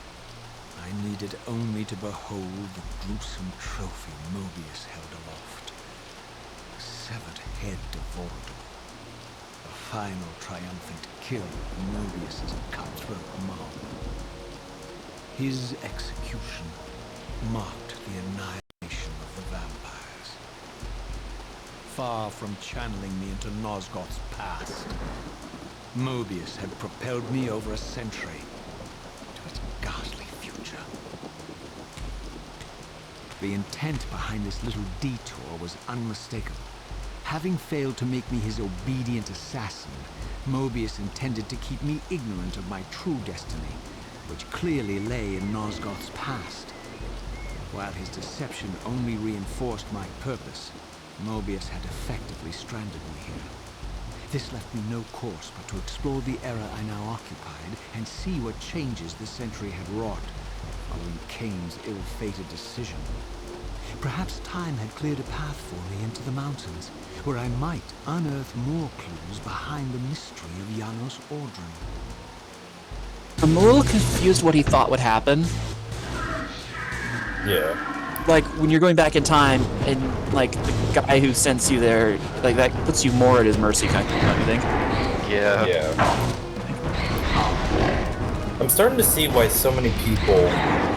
I needed only to behold the gruesome trophy Mobius held aloft. The severed head of Voldemort. The final triumphant kill of Mobius's cutthroat mob. His execution marked the annihilation of the vampires. Far from channeling me into Nosgoth's past, Mobius had propelled me over a century to its ghastly future. The intent behind this little detour was unmistakable. Having failed to make me his obedient assassin, Mobius intended to keep me ignorant of my true destiny, which clearly lay in Nosgoth's past. While his deception only reinforced my purpose, Mobius had effectively stranded me here. This left me no course but to explore the era I now occupied and see what changes the century had wrought, following Kain's ill-fated decision. Perhaps time had cleared a path for me into the mountains, where I might unearth more clues behind the mystery of Janos Audron. I'm a little confused what he thought would happen. Yeah. Like, when you're going back in time, and, like, the guy who sends you there, like, that puts you more at his mercy, kind of, don't you think? Yeah. Yeah. I'm starting to see why so many people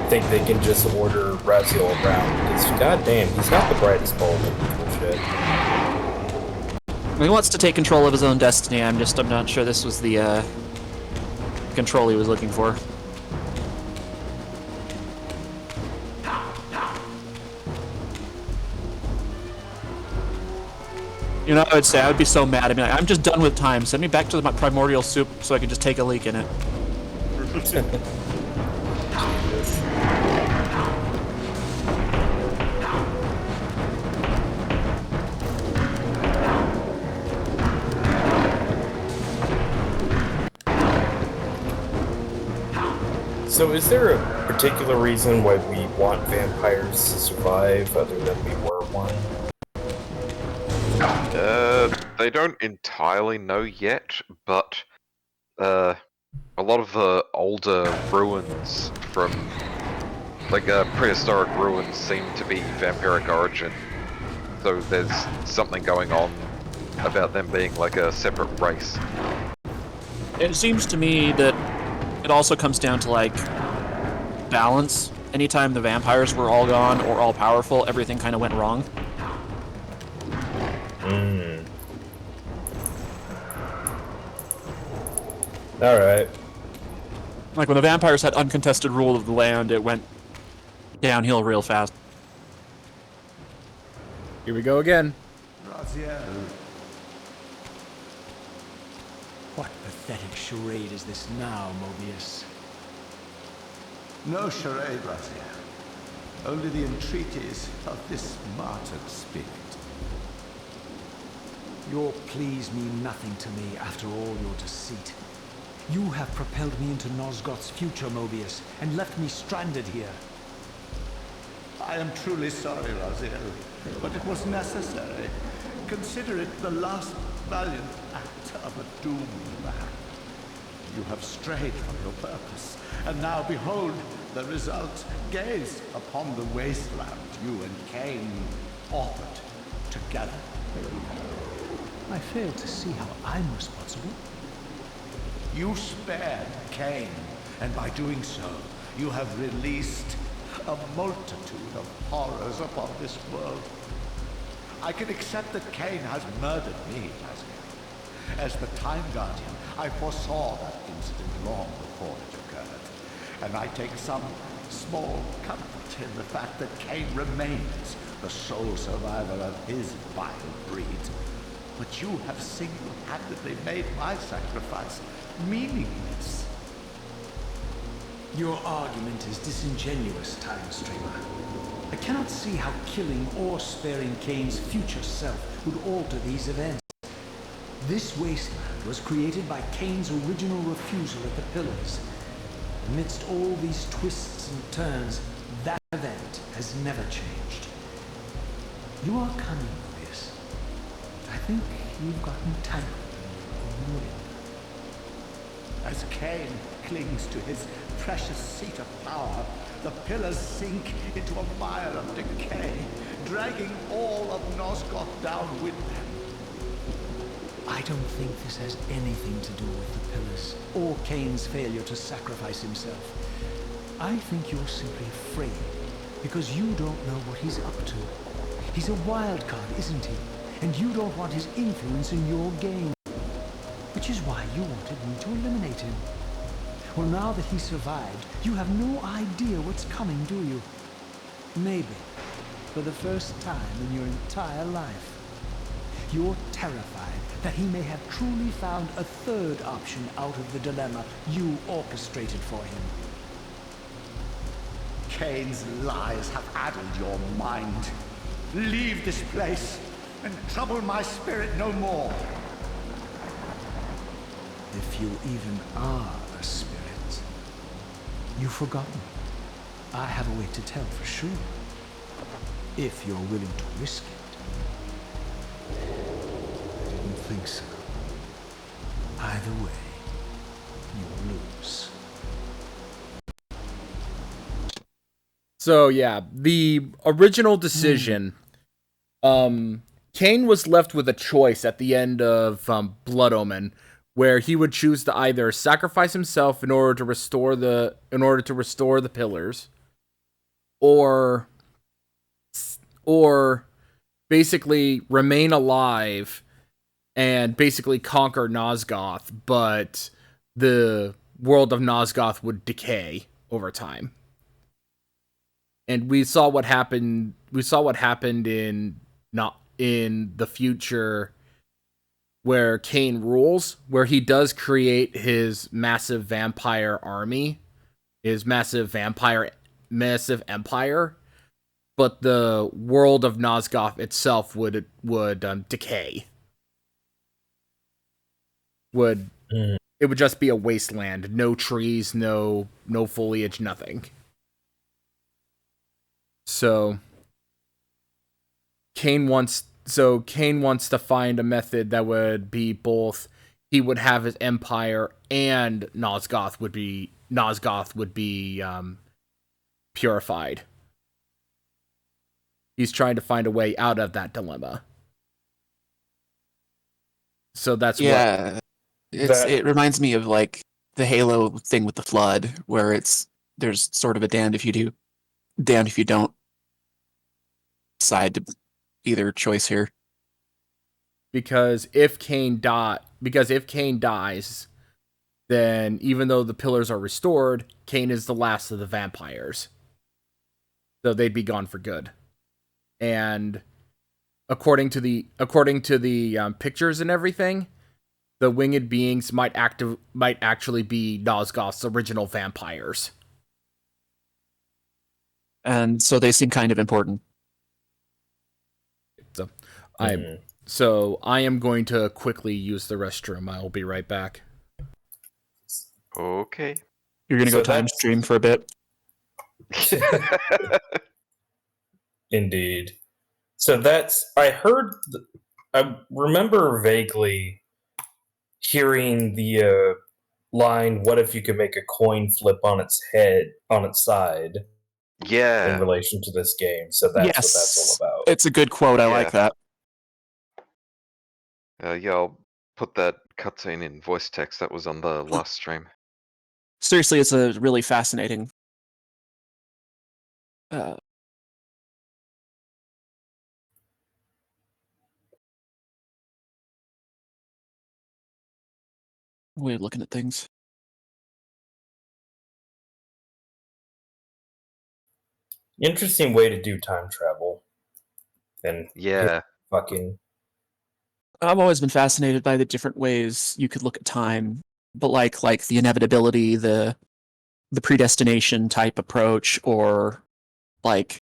think they can just order Raziel around, because goddamn, he's not the brightest bulb in this shit. He wants to take control of his own destiny. I'm not sure this was the control he was looking for. You know, I would be so mad. I'd be like, I'm just done with time. Send me back to my primordial soup so I can just take a leak in it. So is there a particular reason why we want vampires to survive other than we were one? They don't entirely know yet, but a lot of the older ruins from, like, prehistoric ruins seem to be vampiric origin. So there's something going on about them being like a separate race. It seems to me that it also comes down to, like, balance. Anytime the vampires were all gone or all powerful, everything kind of went wrong. Alright. Like, when the vampires had uncontested rule of the land, it went downhill real fast. Here we go again. Raziel. What pathetic charade is this now, Mobius? No charade, Raziel. Only the entreaties of this martyred spirit. Your pleas mean nothing to me after all your deceit. You have propelled me into Nosgoth's future, Mobius, and left me stranded here. I am truly sorry, Raziel, but it was necessary. Consider it the last valiant act of a doomed man. You have strayed from your purpose, and now behold the result. Gaze upon the wasteland you and Kain authored together. I fail to see how I'm responsible. You spared Kain, and by doing so, you have released a multitude of horrors upon this world. I can accept that Kain has murdered me, Raziel. As the Time Guardian, I foresaw that incident long before it occurred, and I take some small comfort in the fact that Kain remains the sole survivor of his vile breed. But you have single-handedly made my sacrifice meaningless. Your argument is disingenuous, Time Streamer. I cannot see how killing or sparing Kain's future self would alter these events. This wasteland was created by Kain's original refusal at the Pillars. Amidst all these twists and turns, that event has never changed. You are cunning, Mobius. I think you've gotten tangled in your own web. As Kain clings to his precious seat of power, the pillars sink into a mire of decay, dragging all of Nosgoth down with them. I don't think this has anything to do with the Pillars, or Kain's failure to sacrifice himself. I think you're simply afraid, because you don't know what he's up to. He's a wild card, isn't he? And you don't want his influence in your game. Which is why you wanted me to eliminate him. Well, now that he survived, you have no idea what's coming, do you? Maybe, for the first time in your entire life, you're terrified that he may have truly found a third option out of the dilemma you orchestrated for him. Kain's lies have addled your mind. Leave this place and trouble my spirit no more. If you even are a spirit. You've forgotten. I have a way to tell for sure. If you're willing to risk it. I didn't think so. Either way, you lose. So yeah, the original decision, Kain was left with a choice at the end of Blood Omen, where he would choose to either sacrifice himself in order to restore the pillars, or basically remain alive and basically conquer Nosgoth, but the world of Nosgoth would decay over time. And we saw what happened. We saw what happened in the future, where Kain rules, where he does create his massive vampire army, his massive empire, but the world of Nosgoth itself would decay. It would just be a wasteland, no trees, no foliage, nothing. So Kain wants to find a method that would be both, he would have his empire and Nosgoth would be purified. He's trying to find a way out of that dilemma. So that's it reminds me of like the Halo thing with the Flood, where there's sort of a damned if you do, damned if you don't side to either choice here. Because if Kain dies, then even though the pillars are restored, Kain is the last of the vampires. So they'd be gone for good. And according to the pictures and everything, the winged beings might actually be Nosgoth's original vampires. And so they seem kind of important. So I am going to quickly use the restroom. I'll be right back. Okay. You're gonna go time stream for a bit. Indeed. So I remember vaguely hearing the line, "What if you could make a coin flip on its side?" Yeah. In relation to this game. So that's what that's all about. It's a good quote. I like that. Yeah, I'll put that cutscene in voice text. That was on the last stream. Seriously, it's a really fascinating way of looking at things. Interesting way to do time travel. And fucking. I've always been fascinated by the different ways you could look at time, but like the inevitability, the predestination type approach, or like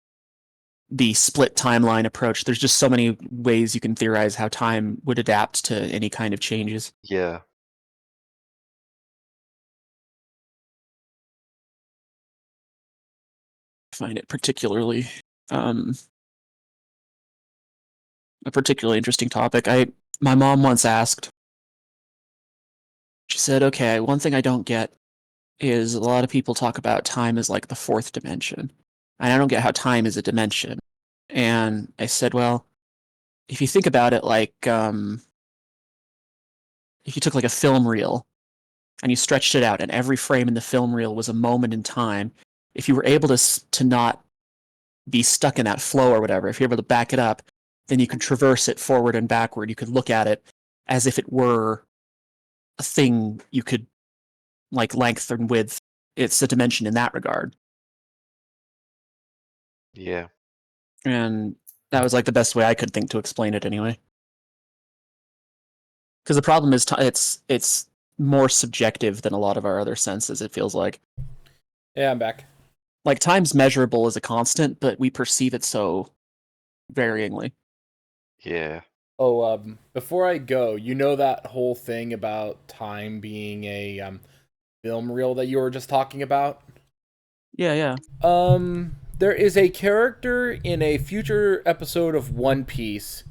the split timeline approach. There's just so many ways you can theorize how time would adapt to any kind of changes. Yeah. I find it particularly a particularly interesting topic. My mom once asked, she said, okay, one thing I don't get is a lot of people talk about time as like the fourth dimension. And I don't get how time is a dimension. And I said, well, if you think about it like, if you took like a film reel and you stretched it out and every frame in the film reel was a moment in time, if you were able to not be stuck in that flow or whatever, if you're able to back it up, then you could traverse it forward and backward. You could look at it as if it were a thing you could, like, length and width. It's a dimension in that regard. Yeah. And that was like the best way I could think to explain it anyway. Because the problem is it's more subjective than a lot of our other senses, it feels like. Yeah, I'm back. Like, time's measurable as a constant, but we perceive it so varyingly. Yeah. Oh, before I go, you know that whole thing about time being a film reel that you were just talking about? Yeah. There is a character in a future episode of One Piece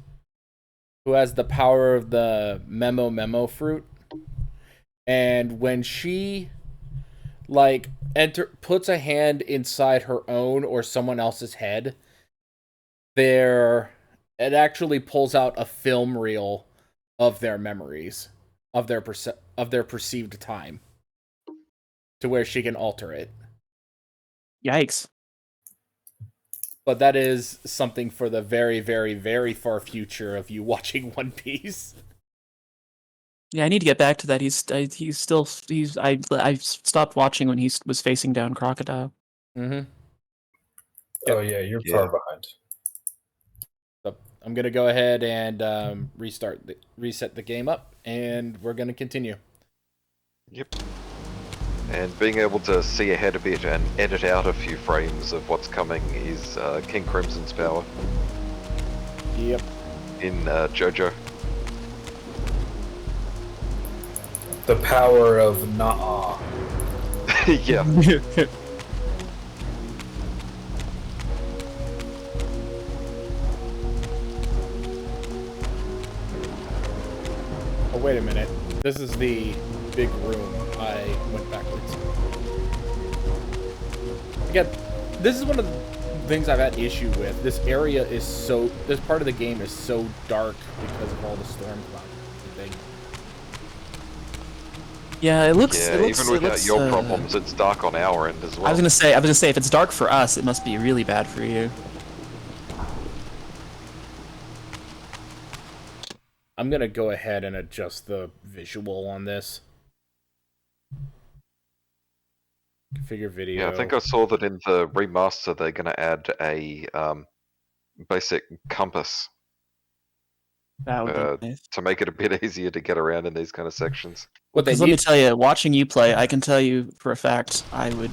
who has the power of the memo fruit. And when she puts a hand inside her own or someone else's head, it actually pulls out a film reel of their memories, of their perceived time, to where she can alter it. Yikes. But that is something for the very, very, very far future of you watching One Piece. Yeah, I need to get back to that. I stopped watching when he was facing down Crocodile. Mm-hmm. Oh yeah, you're far behind. So I'm gonna go ahead and reset the game up, and we're gonna continue. Yep. And being able to see ahead a bit and edit out a few frames of what's coming is King Crimson's power. Yep. In JoJo. The power of Na'a. Yeah. Oh, wait a minute. This is the big room. I went backwards. Again, this is one of the things I've had issue with. This part of the game is so dark because of all the storm clouds and things. Yeah, it looks. Even without your problems, it's dark on our end as well. I was gonna say, if it's dark for us, it must be really bad for you. I'm gonna go ahead and adjust the visual on this. Configure video. Yeah, I think I saw that in the remaster they're going to add a basic compass. That would be nice. To make it a bit easier to get around in these kind of sections. Because let me tell you, watching you play, I can tell you for a fact I would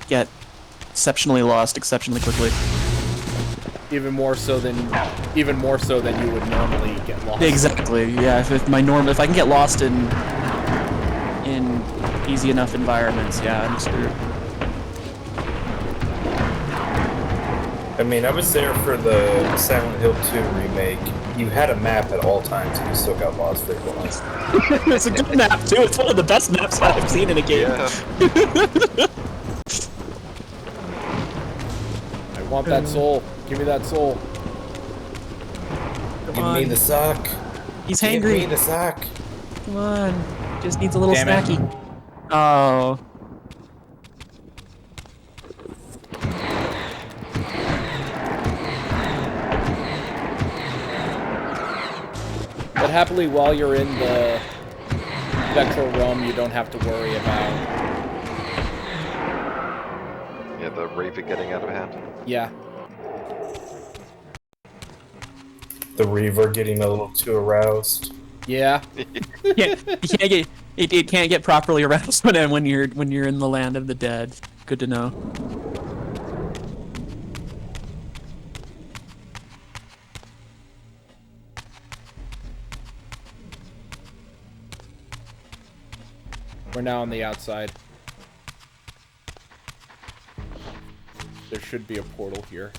get exceptionally lost exceptionally quickly. Even more so than you would normally get lost. Exactly. Yeah. If I can get lost in easy enough environments, yeah, I'm screwed. I mean, I was there for the Silent Hill 2 remake. You had a map at all times, and you still got lost frequently. It's a good map too. It's one of the best maps I've seen in a game. Yeah. I want that soul. Give me that soul. Give me the sock. He's hangry. Give me the sock. Come on. Just needs a little Damn snacky. it. Oh. But happily, while you're in the Vectral Realm, you don't have to worry about... Yeah, the Reaver getting out of hand. Yeah. The Reaver getting a little too aroused. Yeah. Yeah, it can't get properly aroused when you're in the land of the dead. Good to know. We're now on the outside. There should be a portal here.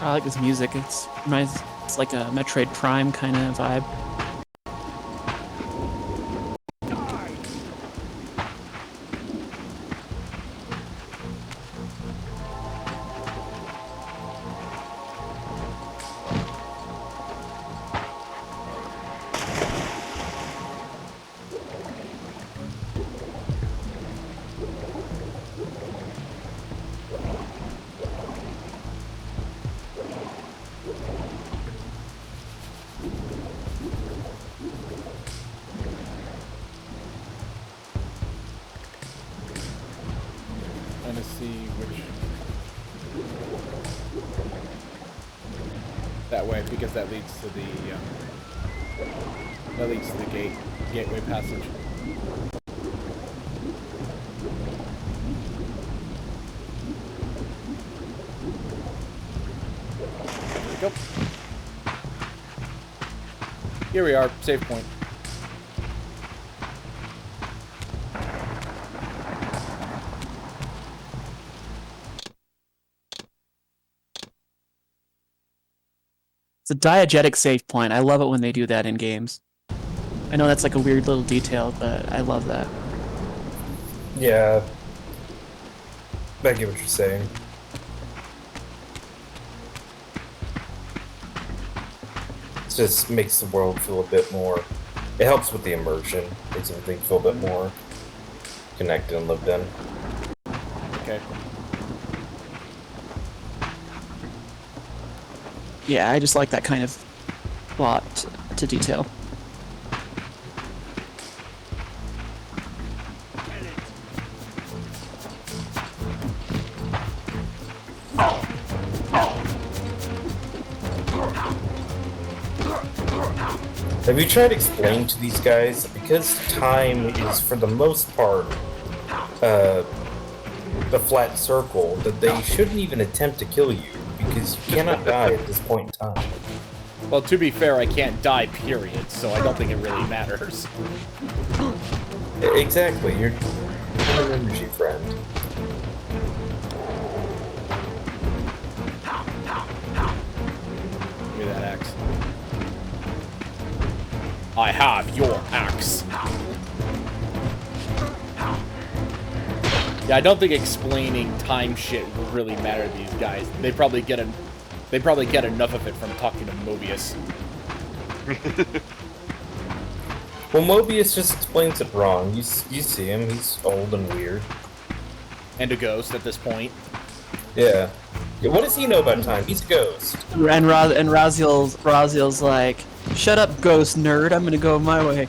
I like this music. It's like a Metroid Prime kind of vibe. Trying to see which... That way, because that leads to the gateway passage. There we go. Here we are, save point. It's a diegetic save point. I love it when they do that in games. I know that's like a weird little detail, but I love that. Yeah. I get what you're saying. It just makes the world feel a bit more... It helps with the immersion. Makes everything feel a bit more connected and lived in. Okay. Yeah, I just like that kind of plot to detail. Have you tried explaining to these guys, because time is, for the most part, the flat circle, that they shouldn't even attempt to kill you, because you cannot die at this point in time. Well, to be fair, I can't die, period, so I don't think it really matters. Exactly, you're an energy friend. Give me that axe. I have your axe. Yeah, I don't think explaining time shit will really matter to these guys. They probably get enough of it from talking to Mobius. Well, Mobius just explains it wrong. You see him, he's old and weird. And a ghost at this point. Yeah. What does he know about time? He's a ghost. And Raziel's like, shut up, ghost nerd, I'm gonna go my way.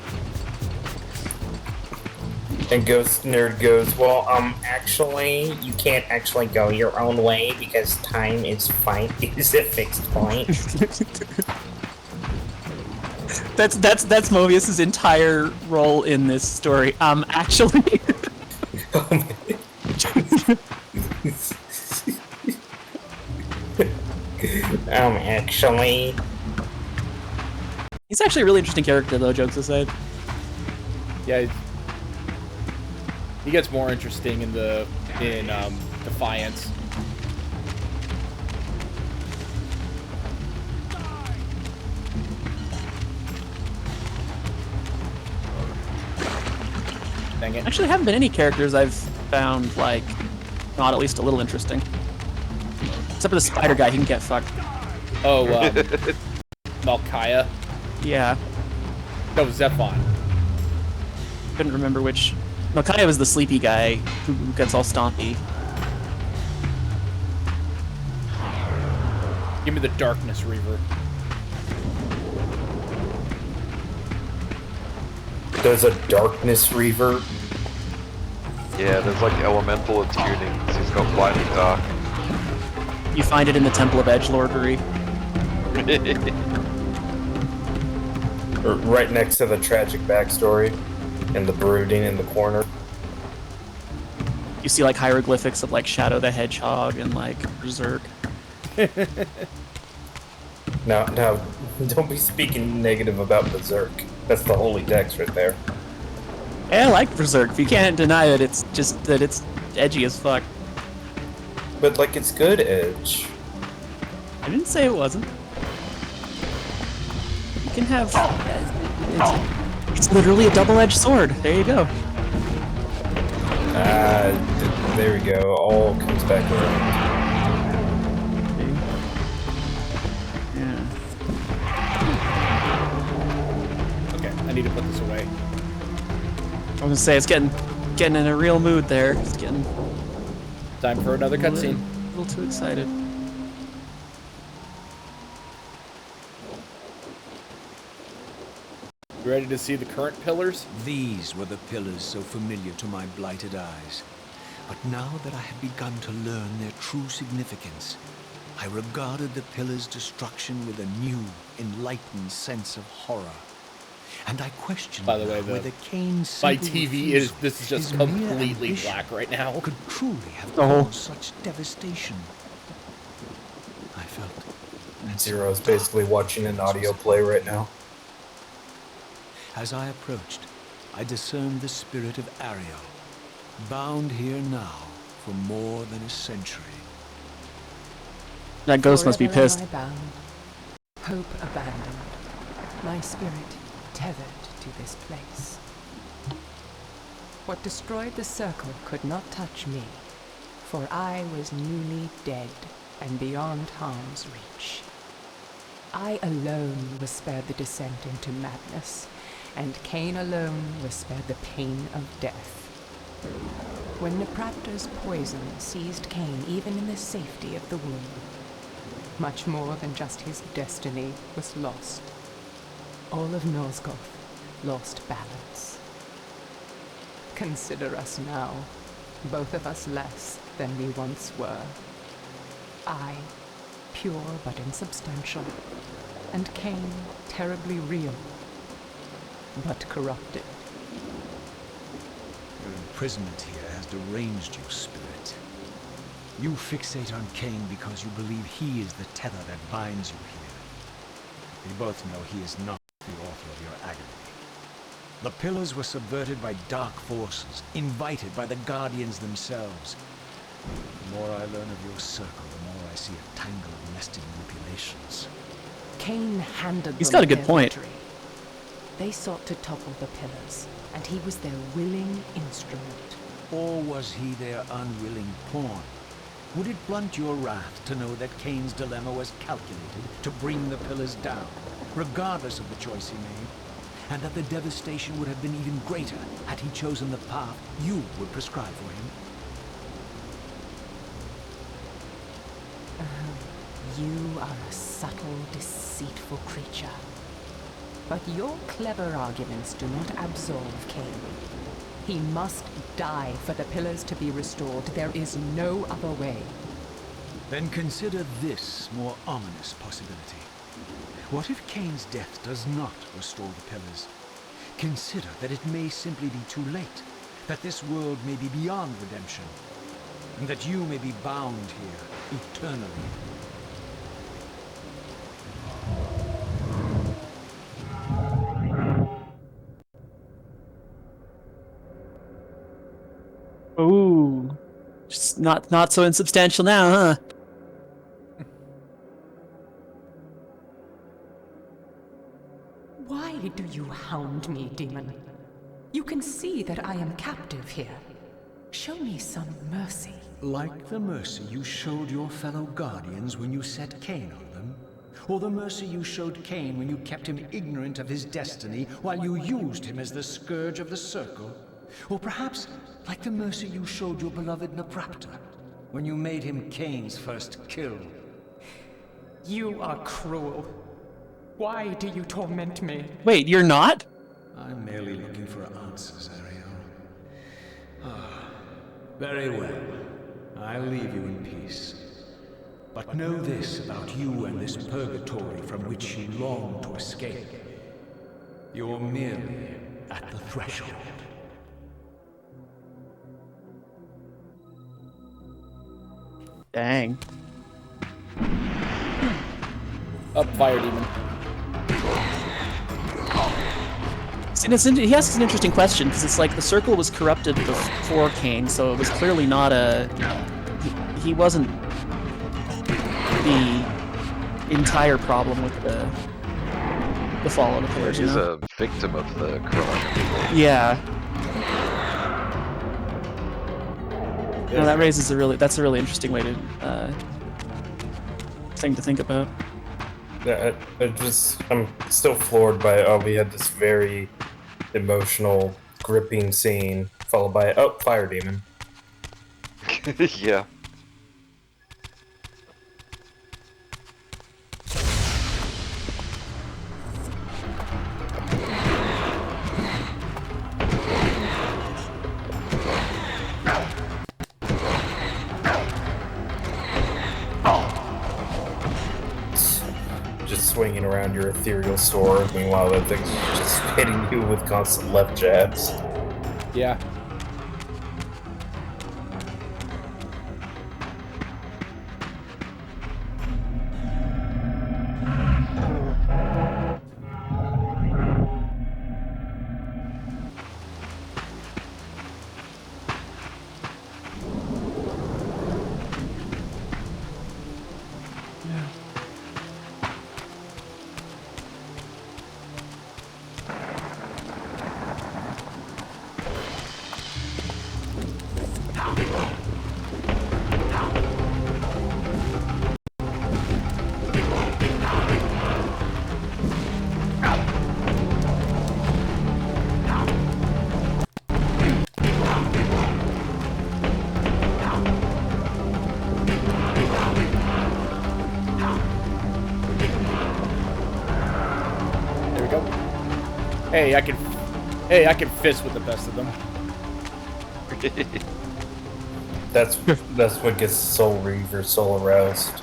And Ghost Nerd goes, well, actually, you can't actually go your own way because time is a fixed point. That's Mobius's entire role in this story. Actually. Actually. He's actually a really interesting character, though, jokes aside. Yeah, he gets more interesting in Defiance. Dang it. Actually, haven't been any characters I've found, like, not at least a little interesting. Except for the spider guy, he can get fucked. Oh, Malkaya? Yeah. No, Zephon. couldn't remember which. No, Kaya was the sleepy guy who gets all stompy. Give me the darkness, Reaver. There's a darkness Reaver. Yeah, there's like elemental attunings. He's got light and dark. You find it in the Temple of Edgelordery. Right next to the tragic backstory and the brooding in the corner. You see like hieroglyphics of like Shadow the Hedgehog and like Berserk. Now, don't be speaking negative about Berserk. That's the holy text right there. Yeah, I like Berserk. If you can't deny it, it's just that it's edgy as fuck. But like, it's good edge. I didn't say it wasn't. You can have. It's literally a double-edged sword. There you go. There we go. All comes back around. Yeah. Okay, I need to put this away. I was gonna say it's getting in a real mood there. It's getting Time for another cutscene. a little too excited. You ready to see the current pillars? These were the pillars so familiar to my blighted eyes. But now that I had begun to learn their true significance, I regarded the pillars' destruction with a new, enlightened sense of horror. And I questioned By the way, whether Kain's my simple TV refusal, this is just his mere completely ambition, black right now. could truly have Oh. caused such devastation. I felt that Zero's basically watching an audio play right now. As I approached, I discerned the spirit of Ariel, bound here now for more than a century. That ghost must be Forever am pissed. I bound, hope abandoned, my spirit tethered to this place. What destroyed the circle could not touch me, for I was newly dead and beyond harm's reach. I alone was spared the descent into madness, and Kain alone was spared the pain of death. When Nepraptor's poison seized Kain even in the safety of the womb, much more than just his destiny was lost. All of Nosgoth lost balance. Consider us now, both of us less than we once were. I, pure but insubstantial, and Kain, terribly real, but corrupted. Your imprisonment here has deranged you, spirit. You fixate on Kain because you believe he is the tether that binds you here. We both know he is not the author of your agony. The pillars were subverted by dark forces, invited by the Guardians themselves. The more I learn of your circle, the more I see a tangle of nested manipulations. Kain handed He's them got a good their point. victory. They sought to topple the pillars, and he was their willing instrument. Or was he their unwilling pawn? Would it blunt your wrath to know that Kain's dilemma was calculated to bring the pillars down, regardless of the choice he made, and that the devastation would have been even greater had he chosen the path you would prescribe for him? You are a subtle, deceitful creature. But your clever arguments do not absolve Kain. He must die for the pillars to be restored. There is no other way. Then consider this more ominous possibility. What if Kain's death does not restore the pillars? Consider that it may simply be too late, that this world may be beyond redemption, and that you may be bound here eternally. Ooh, just not so insubstantial now, huh? Why do you hound me, demon? You can see that I am captive here. Show me some mercy. Like the mercy you showed your fellow Guardians when you set Kain on them? or the mercy you showed Kain when you kept him ignorant of his destiny while you used him as the scourge of the Circle, or perhaps like the mercy you showed your beloved Naprapta when you made him Kain's first kill. You are cruel. Why do you torment me? Wait, you're not? I'm merely looking for answers, Ariel. Very well. I'll leave you in peace. But know this about you and this purgatory from which you long to escape. You're merely at the threshold. Dang. Up, fire demon. See, he asks an interesting question, because it's like the Circle was corrupted before Kain, so it was clearly not a... He wasn't the entire problem with the fall of the pillars, He's a victim of the crime. Yeah. No, that raises that's a really interesting way to thing to think about. Yeah, I'm still floored by we had this very emotional, gripping scene followed by fire demon. Yeah. Just swinging around your ethereal sword, meanwhile that thing's just hitting you with constant left jabs. Yeah. Hey, I can fist with the best of them. That's what gets Soul Reaver soul aroused.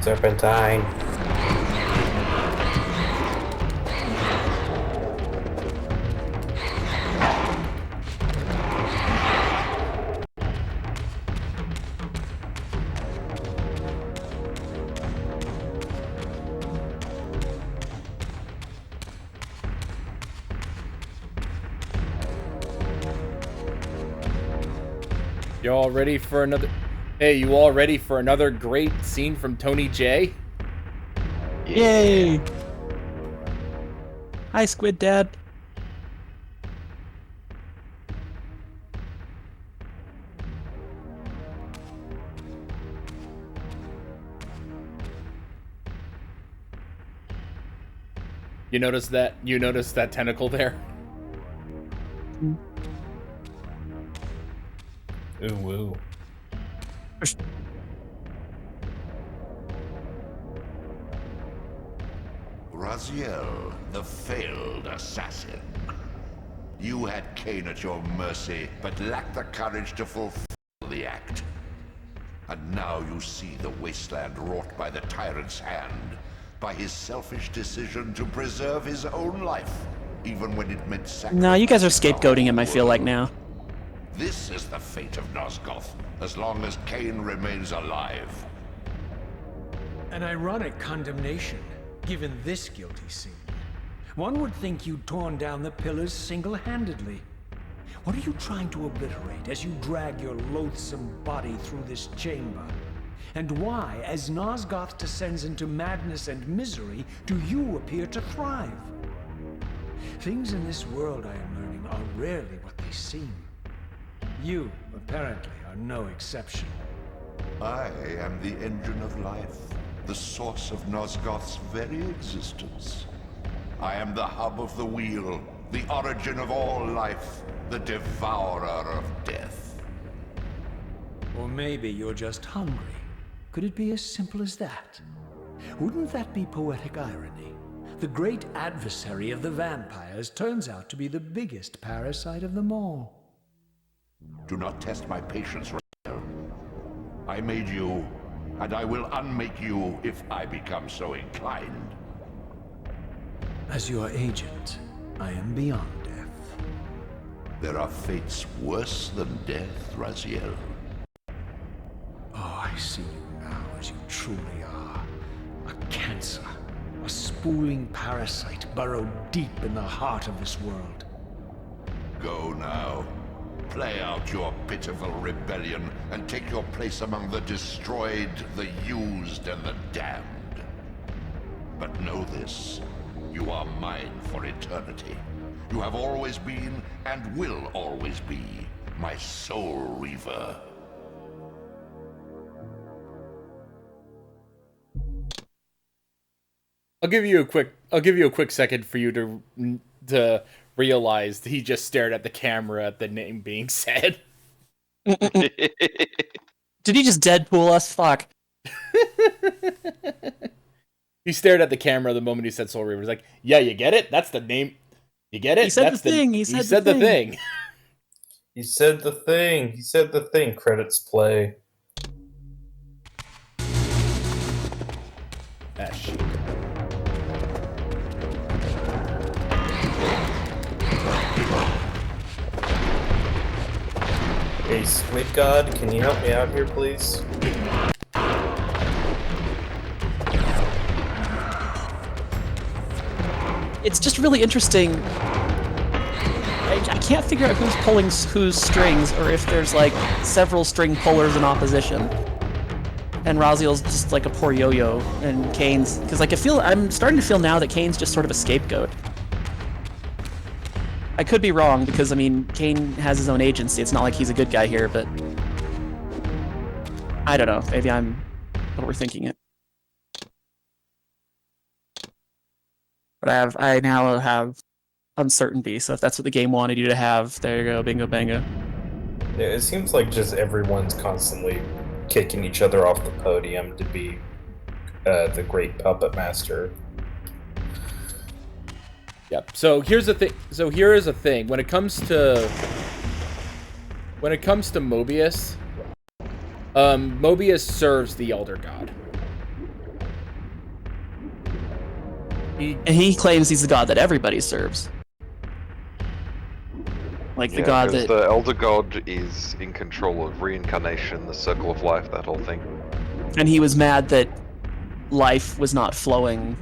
Serpentine. You all ready for another? Hey, you all ready for another great scene from Tony J? Yay! Hi, Squid Dad. You notice that? You notice that tentacle there? Ooh, woo. Raziel, the failed assassin. You had Kain at your mercy, but lacked the courage to fulfill the act. And now you see the wasteland wrought by the tyrant's hand, by his selfish decision to preserve his own life, even when it meant sacrifice. No, you guys are scapegoating him, I feel like, now. This is the fate of Nosgoth, as long as Kain remains alive. An ironic condemnation, given this guilty scene. One would think you'd torn down the pillars single-handedly. What are you trying to obliterate as you drag your loathsome body through this chamber? And why, as Nosgoth descends into madness and misery, do you appear to thrive? Things in this world, I am learning, are rarely what they seem. You, apparently, are no exception. I am the engine of life, the source of Nosgoth's very existence. I am the hub of the wheel, the origin of all life, the devourer of death. Or maybe you're just hungry. Could it be as simple as that? Wouldn't that be poetic irony? The great adversary of the vampires turns out to be the biggest parasite of them all. Do not test my patience, Raziel. I made you, and I will unmake you if I become so inclined. As your agent, I am beyond death. There are fates worse than death, Raziel. Oh, I see you now as you truly are. A cancer. A spooling parasite burrowed deep in the heart of this world. Go now. Play out your pitiful rebellion and take your place among the destroyed, the used, and the damned. But know this. You are mine for eternity. You have always been, and will always be, my soul Reaver. I'll give you a quick second for you to realize he just stared at the camera at the name being said. Did he just Deadpool us? Fuck. He stared at the camera the moment he said Soul Reaver. He's like, yeah, you get it? That's the name. You get it? He said That's the thing. He said the thing. He said the thing. He said the thing. Credits play. Ah, shit. Hey, Squid God, can you help me out here, please? It's just really interesting. I can't figure out who's pulling whose strings, or if there's like several string pullers in opposition. And Raziel's just like a poor yo-yo, and Kain's, because like I'm starting to feel now that Kain's just sort of a scapegoat. I could be wrong, because I mean, Kain has his own agency. It's not like he's a good guy here, but I don't know. Maybe I'm overthinking it. But I now have uncertainty, so if that's what the game wanted you to have, there you go, bingo bango. Yeah, it seems like just everyone's constantly kicking each other off the podium to be the great puppet master. Yep. So here's the thing. So here is a thing. When it comes to Mobius, Mobius serves the Elder God. And he claims he's the god that everybody serves. Like the god that... The Elder God is in control of reincarnation, the circle of life, that whole thing. And he was mad that life was not flowing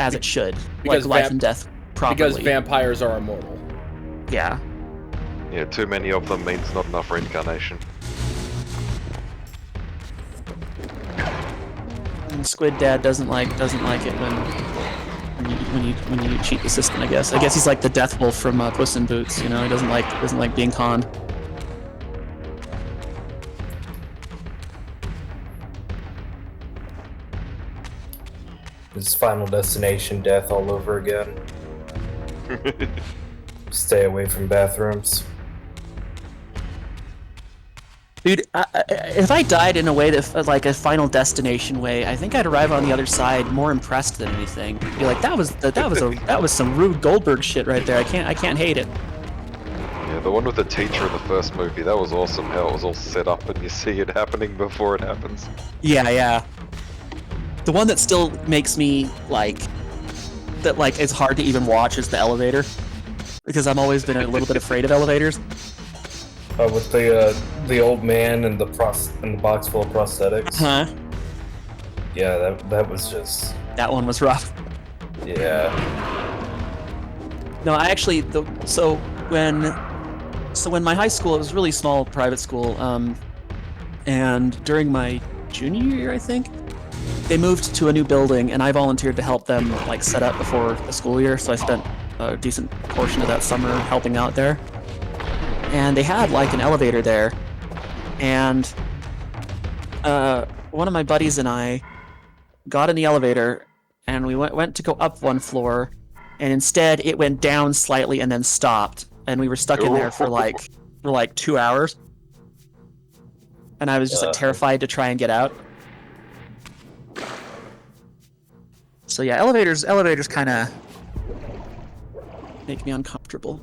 as it should. Because like life and death properly. Because vampires are immortal. Yeah. Yeah, too many of them means not enough reincarnation. And Squid Dad doesn't like it when you cheat the system. I guess he's like the Death Wolf from Puss in Boots. You know, he doesn't like being conned. It's Final Destination death all over again. Stay away from bathrooms. Dude, if I died in a way that, like a Final Destination way, I think I'd arrive on the other side more impressed than anything. Be like, that was some Rube Goldberg shit right there. I can't hate it. the one with the teacher in the first movie, that was awesome. How it was all set up and you see it happening before it happens. Yeah, yeah. The one that still makes me like it's hard to even watch is the elevator, because I've always been a little bit afraid of elevators. With the old man and the box full of prosthetics. Huh? Yeah, that was just. That one was rough. Yeah. No, I actually so when my high school, it was a really small private school, and during my junior year, I think, they moved to a new building, and I volunteered to help them like set up before the school year. So I spent a decent portion of that summer helping out there. And they had like an elevator there, and one of my buddies and I got in the elevator, and we went to go up one floor, and instead it went down slightly and then stopped, and we were stuck in there for like 2 hours, and I was just like terrified to try and get out. So yeah, elevators kind of make me uncomfortable.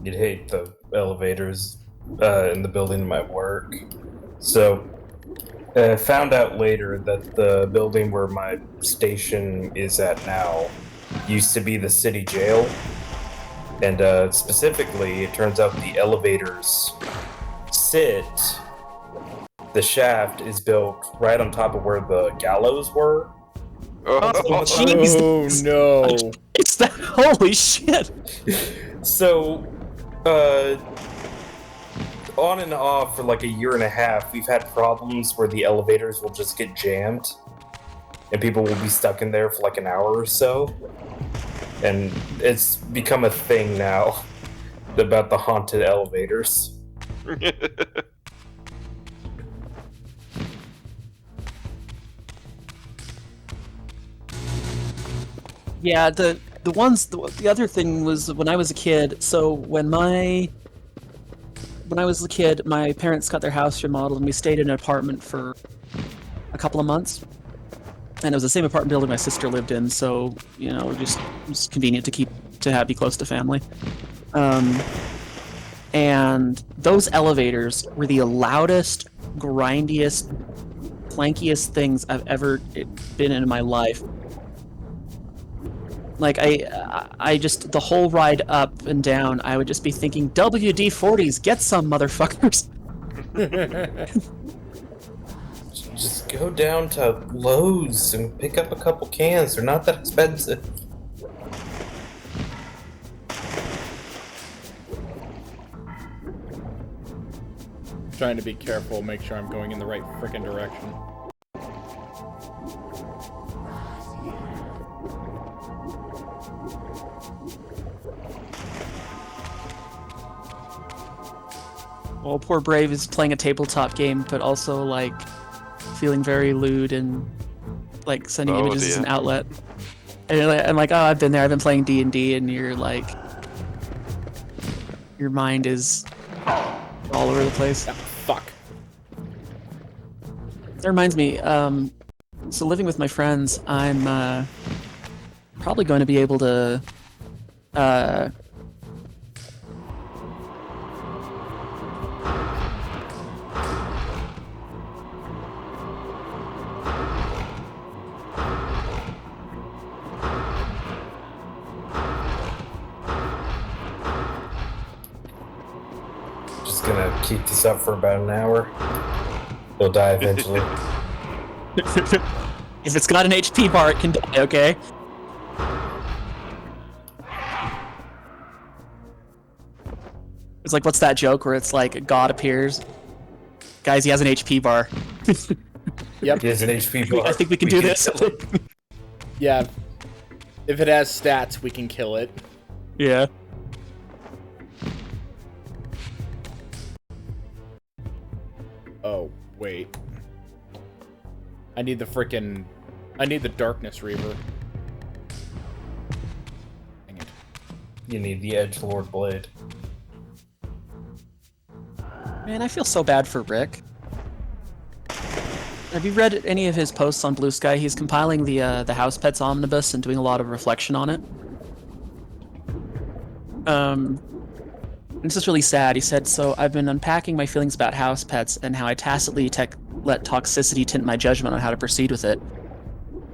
You'd hate the elevators in the building of my work. So I found out later that the building where my station is at now used to be the city jail. And specifically, it turns out the elevators the shaft is built right on top of where the gallows were. Oh, Jesus. No. It's that, holy shit. So, on and off for like a year and a half, we've had problems where the elevators will just get jammed, and people will be stuck in there for like an hour or so. And it's become a thing now about the haunted elevators. Yeah, the other thing was when I was a kid. So when I was a kid, my parents got their house remodeled, and we stayed in an apartment for a couple of months. And it was the same apartment building my sister lived in, so you know, it was convenient to be close to family. And those elevators were the loudest, grindiest, clankiest things I've ever been in my life. Like I just, the whole ride up and down, I would just be thinking, WD-40s, get some, motherfuckers. Just go down to Lowe's and pick up a couple cans. They're not that expensive. Trying to be careful, make sure I'm going in the right frickin' direction. Well, poor Brave is playing a tabletop game, but also like feeling very lewd and like sending images as an outlet. And I'm like, oh, I've been there. I've been playing D&D, and you're like, your mind is all over the place. Ah, fuck. That reminds me. So living with my friends, I'm probably going to be able to. Just gonna keep this up for about an hour. He'll die eventually. If it's got an HP bar, it can die, okay? It's like, what's that joke where it's like God appears? Guys, he has an HP bar. Yep, he has an HP bar. I think we can do this. Yeah. If it has stats, we can kill it. Yeah. Oh, wait. I need the darkness Reaver. Dang it. You need the Edgelord blade. Man, I feel so bad for Rick. Have you read any of his posts on Blue Sky? He's compiling the House Pets Omnibus and doing a lot of reflection on it. This is really sad. He said, so I've been unpacking my feelings about house pets and how I tacitly let toxicity tint my judgment on how to proceed with it.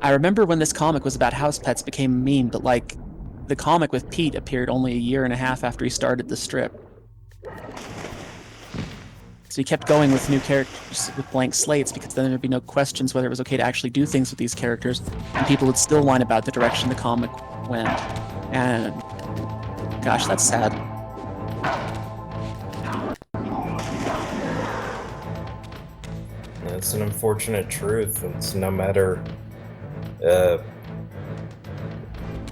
I remember when this comic was about house pets became a meme, but like, the comic with Pete appeared only a year and a half after he started the strip. So he kept going with new characters with blank slates because then there'd be no questions whether it was okay to actually do things with these characters, and people would still whine about the direction the comic went. And gosh, that's sad. It's an unfortunate truth. It's no matter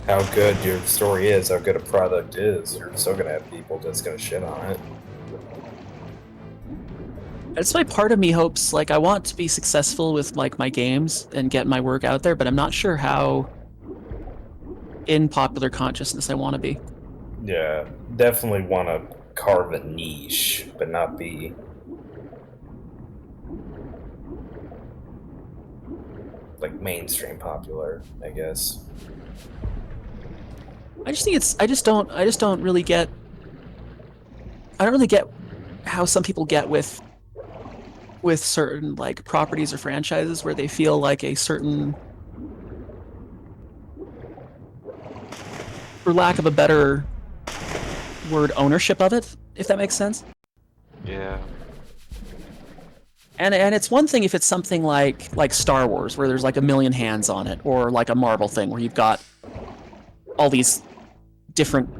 how good your story is, how good a product is, you're still gonna have people that's gonna shit on it. That's why part of me hopes, like, I want to be successful with, like, my games and get my work out there, but I'm not sure how in popular consciousness I want to be. Yeah, definitely want to carve a niche, but not be like mainstream popular, I guess. I just don't really get. I don't really get how some people get with certain like properties or franchises where they feel like a certain, for lack of a better word, ownership of it, if that makes sense. Yeah. And it's one thing if it's something like Star Wars, where there's like a million hands on it, or like a Marvel thing where you've got all these different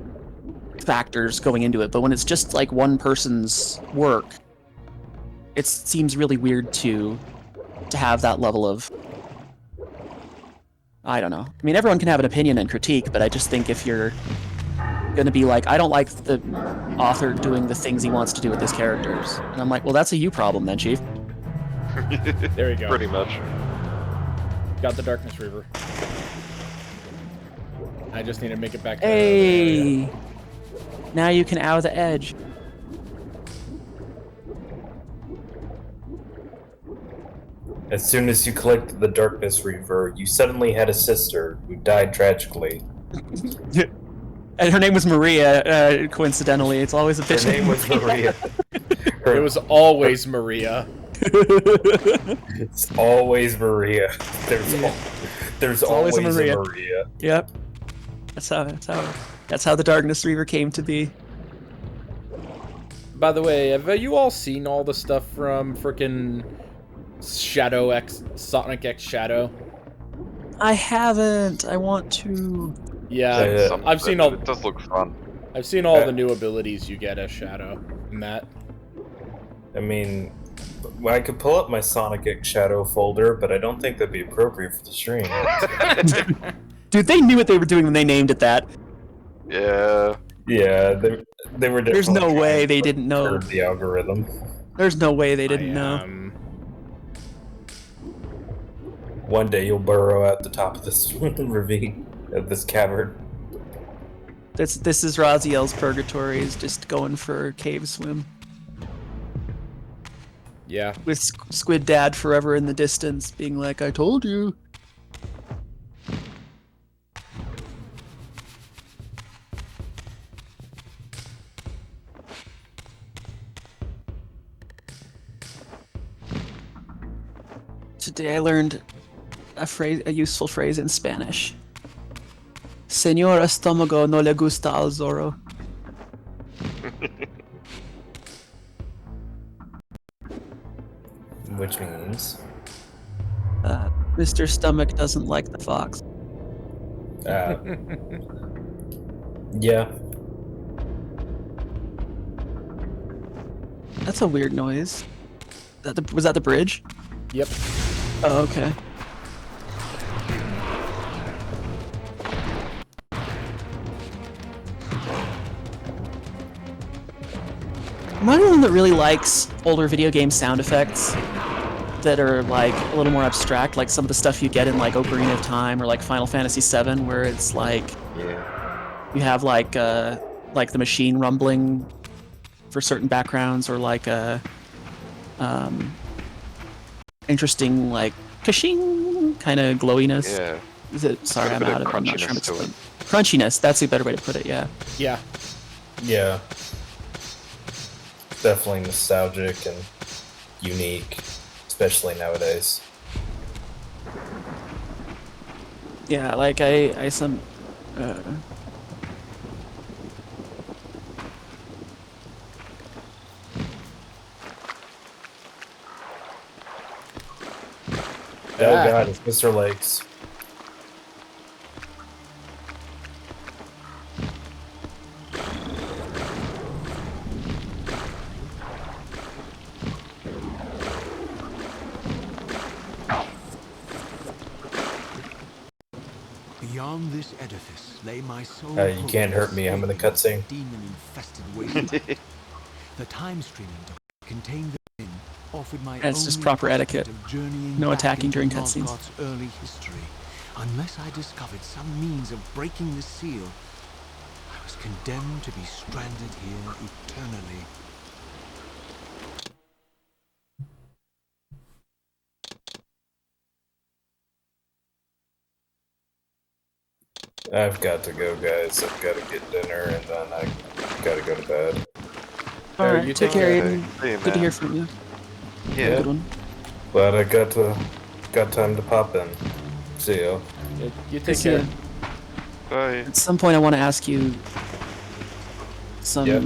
factors going into it. But when it's just like one person's work, it seems really weird to have that level of, I don't know. I mean, everyone can have an opinion and critique, but I just think if you're going to be like, I don't like the author doing the things he wants to do with his characters, and I'm like, well, that's a you problem then, Chief. There you go. Pretty much. Got the Darkness Reaver. I just need to make it back to Hey! Now you can ow the edge. As soon as you collected the Darkness Reaver, you suddenly had a sister who died tragically. And her name was Maria, coincidentally. It's always a bitch. Her name was Maria. It was always Maria. It's always Maria. There's always a Maria. Yep. That's how the Darkness Reaver came to be. By the way, have you all seen all the stuff from frickin' Sonic X Shadow? I haven't. I want to. Yeah, I've seen all. It does look fun. I've seen all the new abilities you get as Shadow in that. I mean, I could pull up my Sonic X Shadow folder, but I don't think that'd be appropriate for the stream. Dude, they knew what they were doing when they named it that. Yeah. Yeah, they were. There's no way they didn't know the algorithm. There's no way they didn't know. One day you'll burrow out the top of this ravine, of this cavern. This is Raziel's purgatory. Is just going for a cave swim. Yeah. With Squid Dad forever in the distance, being like, "I told you." Today I learned a useful phrase in Spanish. Señor estómago no le gusta al Zorro. Which means? Mr. Stomach doesn't like the fox. Yeah. That's a weird noise. Was that the bridge? Yep. Oh, okay. Am I the one that really likes older video game sound effects that are like a little more abstract, like some of the stuff you get in like Ocarina of Time or like Final Fantasy VII, where it's like you have like the machine rumbling for certain backgrounds, or like a interesting like kashing kind of glowiness. Yeah. Is it? Sorry, I'm out of it. I'm not sure. Crunchiness to it. Crunchiness. That's a better way to put it. Yeah. Yeah. Yeah. definitely nostalgic and unique, especially nowadays. Yeah, like I some Oh god, it's Mr. Lakes. Beyond this edifice lay my soul. You can't hurt me, I'm in the cutscene. Demon-infested wasteland. The time streaming contained therein offered my it's just only proper prospect etiquette. of journeying No back attacking into during cutscenes. Nosgoth's early history. Unless I discovered some means of breaking the seal, I was condemned to be stranded here eternally. I've got to go, guys. I've got to get dinner, and then I got to go to bed. Alright, you take take care, care. Aiden. See you, Good to man. hear from you. Yeah. Good one. Glad I got time to pop in. See ya. You take Good care. seeing. Bye. At some point, I want to ask you Yep.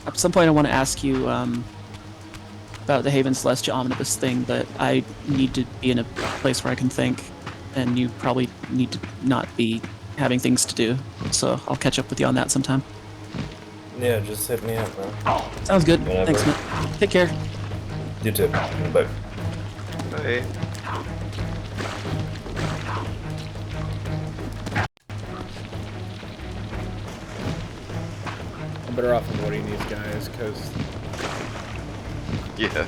At some point, I want to ask you about the Haven Celestial Omnibus thing, but I need to be in a place where I can think, and you probably need to not be having things to do. So I'll catch up with you on that sometime. Yeah, just hit me up, man. Sounds good. Whenever. Thanks, man. Take care. You too. Bye. Bye. I'm better off avoiding these guys, because... Yeah.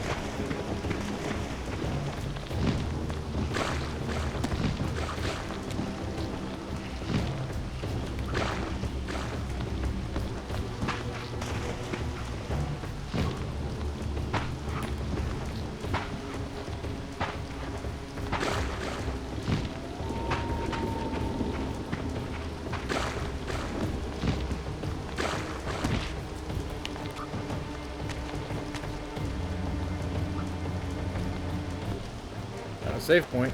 Save point.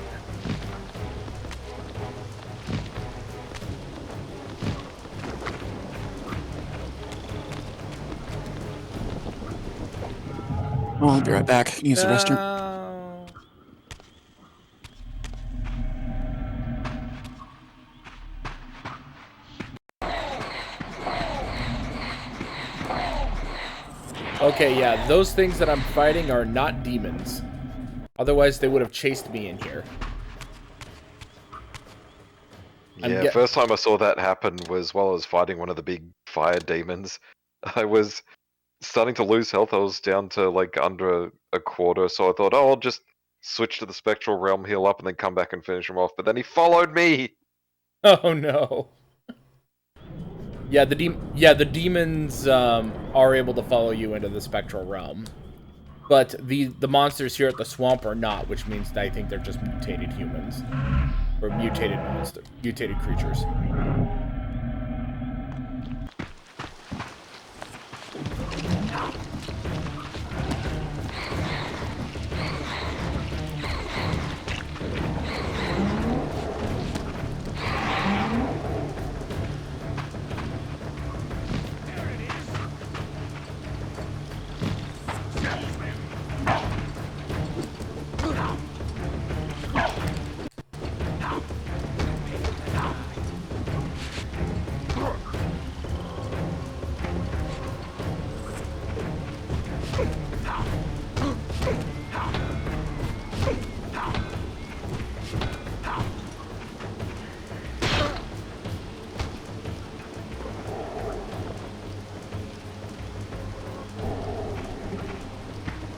Oh, I'll be right back. Use the restroom. Okay, yeah, those things that I'm fighting are not demons. Otherwise, they would have chased me in here. Yeah, first time I saw that happen was while I was fighting one of the big fire demons. I was starting to lose health. I was down to like under a quarter, so I thought, oh, I'll just switch to the spectral realm, heal up, and then come back and finish him off. But then he followed me. Oh no. Yeah, the demons are able to follow you into the spectral realm, but the monsters here at the swamp are not, which means that I think they're just mutated humans or mutated creatures.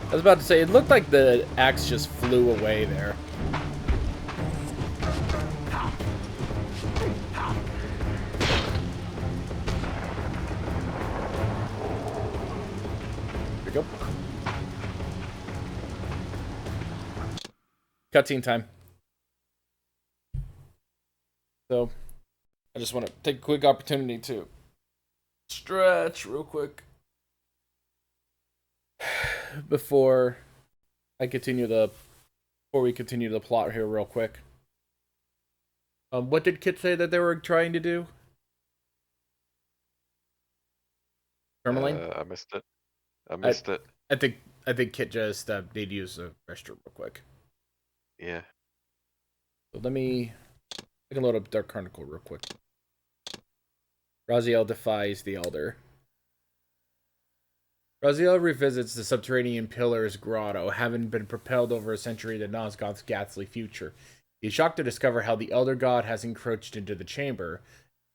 I was about to say, it looked like the axe just flew away there. Here we go. Cutscene time. So, I just want to take a quick opportunity to stretch real quick. before we continue the plot here real quick. What did Kit say that they were trying to do? Tourmaline? I missed it. I missed it. I think Kit just need to use the restroom real quick. Yeah. So I can load up Dark Chronicle real quick. Raziel defies the Elder. Raziel revisits the subterranean pillar's grotto, having been propelled over a century to Nosgoth's ghastly future. He is shocked to discover how the Elder God has encroached into the chamber.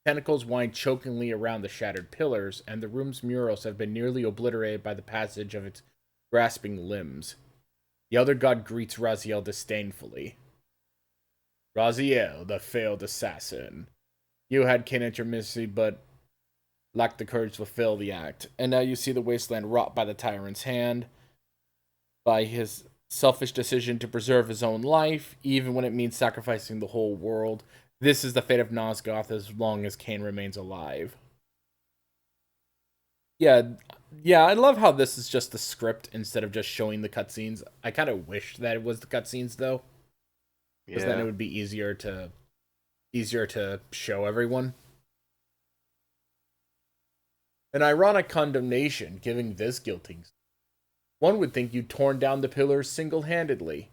Tentacles wind chokingly around the shattered pillars, and the room's murals have been nearly obliterated by the passage of its grasping limbs. The Elder God greets Raziel disdainfully. Raziel, the failed assassin. You had Kain at your mercy, but lacked the courage to fulfill the act. And now you see the wasteland wrought by the tyrant's hand, by his selfish decision to preserve his own life, even when it means sacrificing the whole world. This is the fate of Nosgoth as long as Kain remains alive. Yeah, I love how this is just the script instead of just showing the cutscenes. I kind of wish that it was the cutscenes, though. Because then it would be easier to show everyone. An ironic condemnation, giving this guilty. One would think you'd torn down the pillars single-handedly.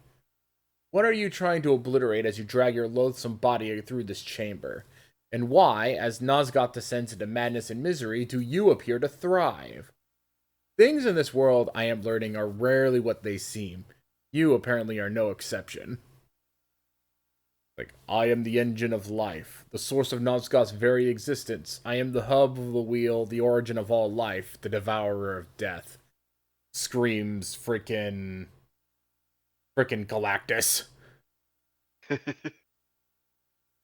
What are you trying to obliterate as you drag your loathsome body through this chamber? And why, as Nosgoth descends into madness and misery, do you appear to thrive? Things in this world, I am learning, are rarely what they seem. You apparently are no exception. Like, I am the engine of life, the source of Nosgoth's very existence. I am the hub of the wheel, the origin of all life, the devourer of death. Screams frickin' Galactus.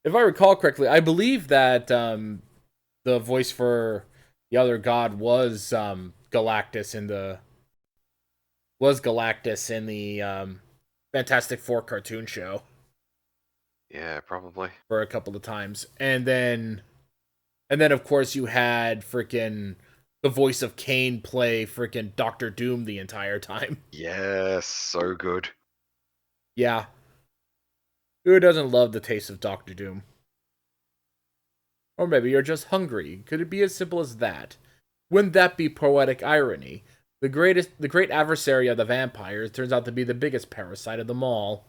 If I recall correctly, I believe that the voice for the other god was Galactus in the Fantastic Four cartoon show. Yeah, probably. For a couple of times. And then of course you had frickin' the voice of Kain play frickin' Doctor Doom the entire time. Yes, so good. Yeah. Who doesn't love the taste of Doctor Doom? Or maybe you're just hungry. Could it be as simple as that? Wouldn't that be poetic irony? The great adversary of the vampires turns out to be the biggest parasite of them all.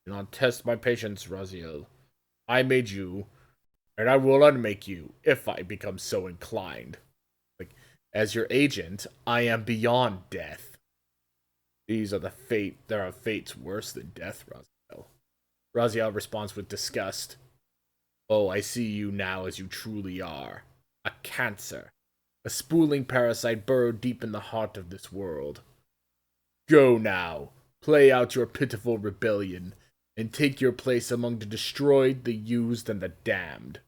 Do not test my patience, Raziel. I made you, and I will unmake you, if I become so inclined. As your agent, I am beyond death. There are fates worse than death, Raziel. Raziel responds with disgust. Oh, I see you now as you truly are. A cancer. A spooling parasite burrowed deep in the heart of this world. Go now. Play out your pitiful rebellion, and take your place among the destroyed, the used, and the damned.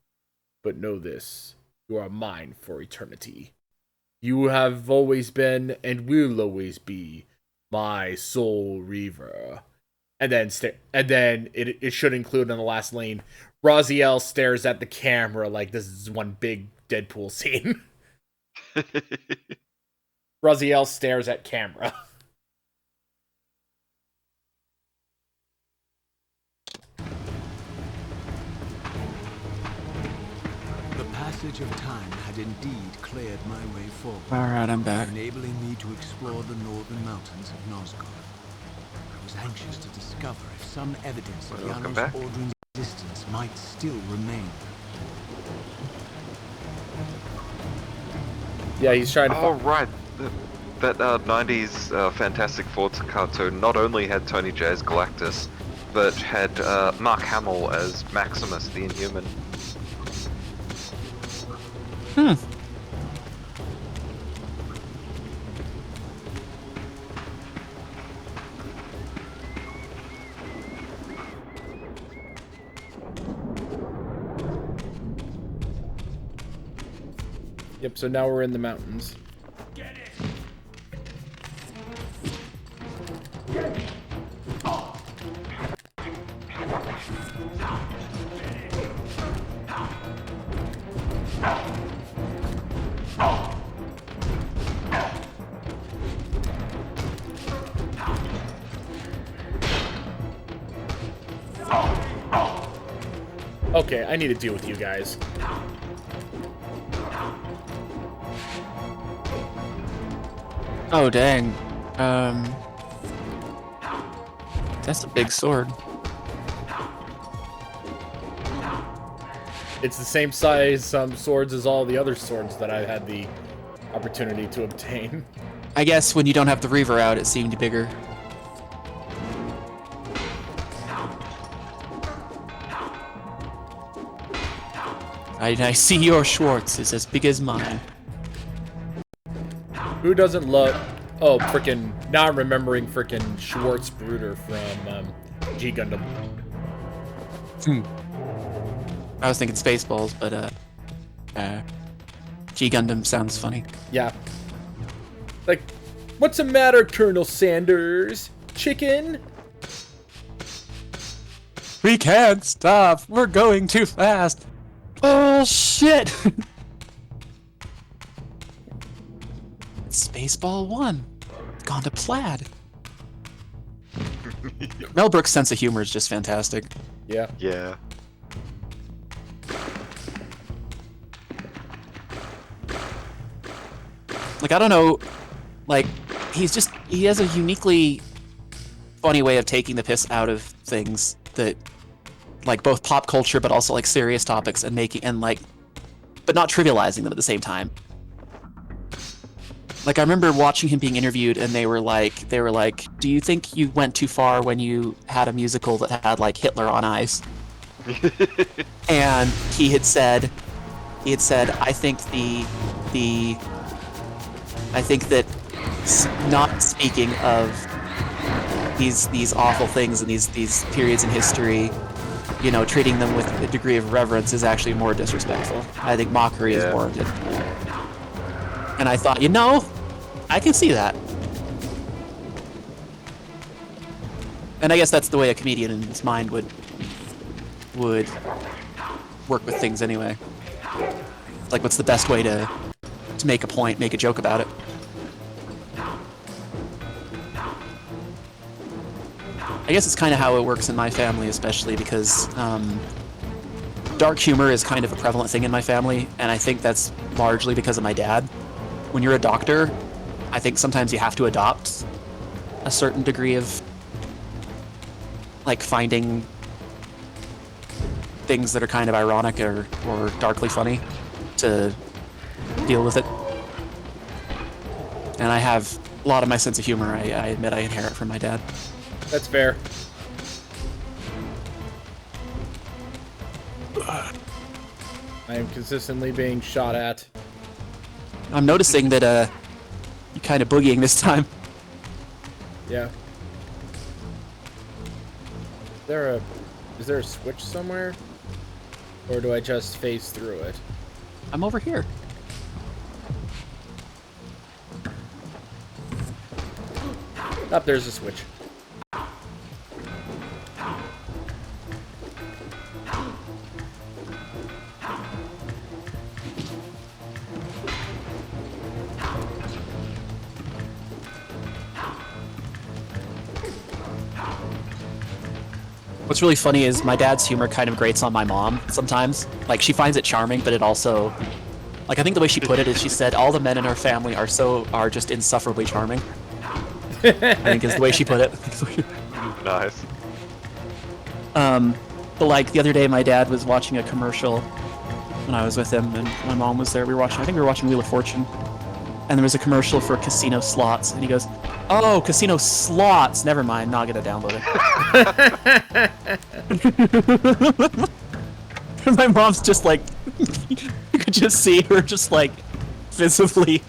But know this, you are mine for eternity. You have always been, and will always be, my sole Reaver. And then it should include in the last lane, Raziel stares at the camera like this is one big Deadpool scene. Raziel stares at camera. The passage of time had indeed cleared my way forward. Alright, I'm back. Enabling me to explore the northern mountains of Nosgoth. I was anxious to discover if some evidence of Yano's ordering existence might still remain. Yeah, he's trying to... Oh, right. That 90s Fantastic Four cartoon not only had Tony Jay as Galactus, but had Mark Hamill as Maximus, the Inhuman. Yep, so now we're in the mountains. Get it! Okay, I need to deal with you guys. Oh, dang. That's a big sword. It's the same size swords as all the other swords that I had the opportunity to obtain. I guess when you don't have the Reaver out, it seemed bigger. I see your Schwartz is as big as mine. Who doesn't love... Oh, frickin'... Now I'm remembering frickin' Schwartz Bruder from G Gundam. I was thinking Spaceballs, but G Gundam sounds funny. Yeah. Like, what's the matter, Colonel Sanders? Chicken? We can't stop. We're going too fast. Bullshit. Spaceball 1. Gone to plaid. Mel Brooks' sense of humor is just fantastic. Yeah. Yeah. Like, I don't know, like, he has a uniquely funny way of taking the piss out of things that, like, both pop culture but also, like, serious topics and but not trivializing them at the same time. Like, I remember watching him being interviewed and they were like, do you think you went too far when you had a musical that had, like, Hitler on ice? And he had said, I think I think that not speaking of these awful things and these periods in history, you know, treating them with a degree of reverence is actually more disrespectful. I think mockery is warranted. And I thought, you know, I can see that. And I guess that's the way a comedian in his mind would work with things anyway. Like, what's the best way to make a point, make a joke about it? I guess it's kind of how it works in my family, especially because dark humor is kind of a prevalent thing in my family, and I think that's largely because of my dad. When you're a doctor, I think sometimes you have to adopt a certain degree of, like, finding things that are kind of ironic or darkly funny to deal with it. And I have a lot of my sense of humor, I admit I inherit from my dad. That's fair. I am consistently being shot at. I'm noticing that you're kind of boogieing this time. Yeah. Is there a switch somewhere? Or do I just phase through it? I'm over here. Oh, there's a switch. What's really funny is my dad's humor kind of grates on my mom sometimes. Like, she finds it charming, but it also... Like, I think the way she put it is she said, all the men in our family are just insufferably charming. I think is the way she put it. Nice. But, like, the other day my dad was watching a commercial when I was with him, and my mom was there. I think we were watching Wheel of Fortune. And there was a commercial for casino slots, and he goes, "Oh, casino slots. Never mind. Not gonna download it." And my mom's just like, you could just see her just like visibly.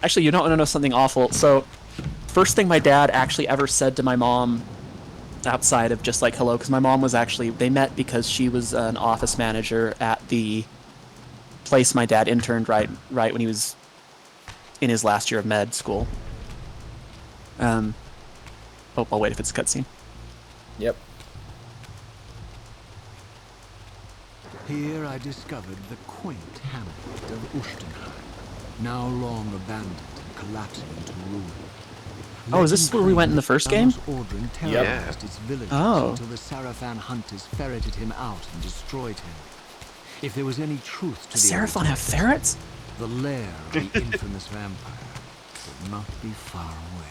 Actually, you don't want to know something awful. So, first thing my dad actually ever said to my mom, outside of just like hello, because my mom was actually, they met because she was an office manager at the place my dad interned right when he was in his last year of med school. Oh, I'll wait if it's a cutscene. Yep. Here I discovered the quaint hamlet of Ustenheim, now long abandoned and collapsing into ruin. Oh, is this where we went in the first game? Ordering Yeah. terrorized its villagers Oh. until the Sarafan hunters ferreted him out and destroyed him. If there was any truth to Does the Seraphon have ferrets? the lair of the infamous vampire would not be far away.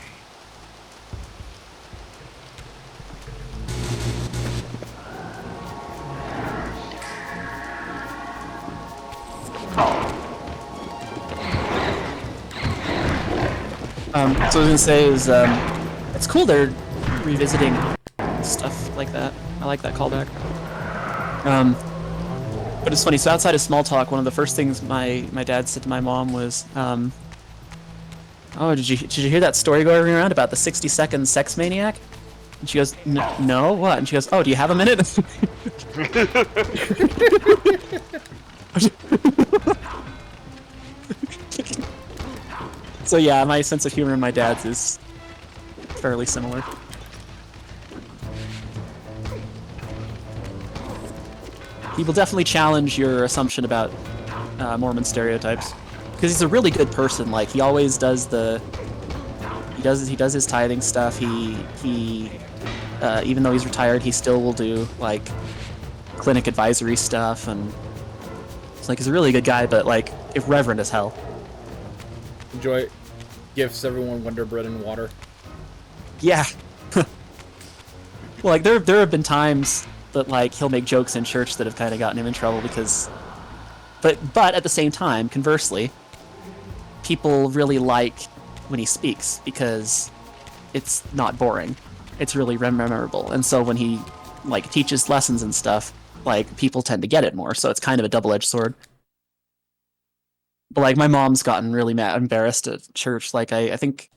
So what I was gonna say is, it's cool they're revisiting stuff like that. I like that callback. But it's funny. So outside of small talk, one of the first things my dad said to my mom was, "Oh, did you hear that story going around about the 60-second sex maniac?" And she goes, "No, what?" And she goes, "Oh, do you have a minute?" So yeah, my sense of humor and my dad's is fairly similar. He will definitely challenge your assumption about Mormon stereotypes, because he's a really good person. Like, he always does he does his tithing stuff. He even though he's retired, he still will do like clinic advisory stuff, and it's like he's a really good guy, but like irreverent as hell. Enjoy. Gifts everyone Wonder Bread and water. Yeah. Well, like there have been times that like he'll make jokes in church that have kind of gotten him in trouble because, but at the same time, conversely, people really like when he speaks because it's not boring. It's really memorable, and so when he like teaches lessons and stuff, like people tend to get it more. So it's kind of a double-edged sword. But like my mom's gotten really embarrassed at church. Like I think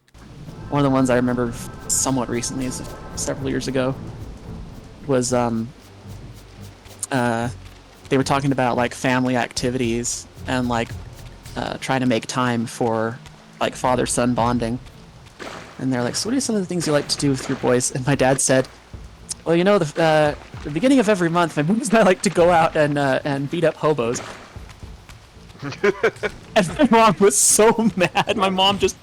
one of the ones I remember somewhat recently, is several years ago, was they were talking about like family activities and like trying to make time for like father-son bonding. And they're like, "So what are some of the things you like to do with your boys?" And my dad said, "Well, you know, the beginning of every month, my boys and I like to go out and beat up hobos." And my mom was so mad. My mom just...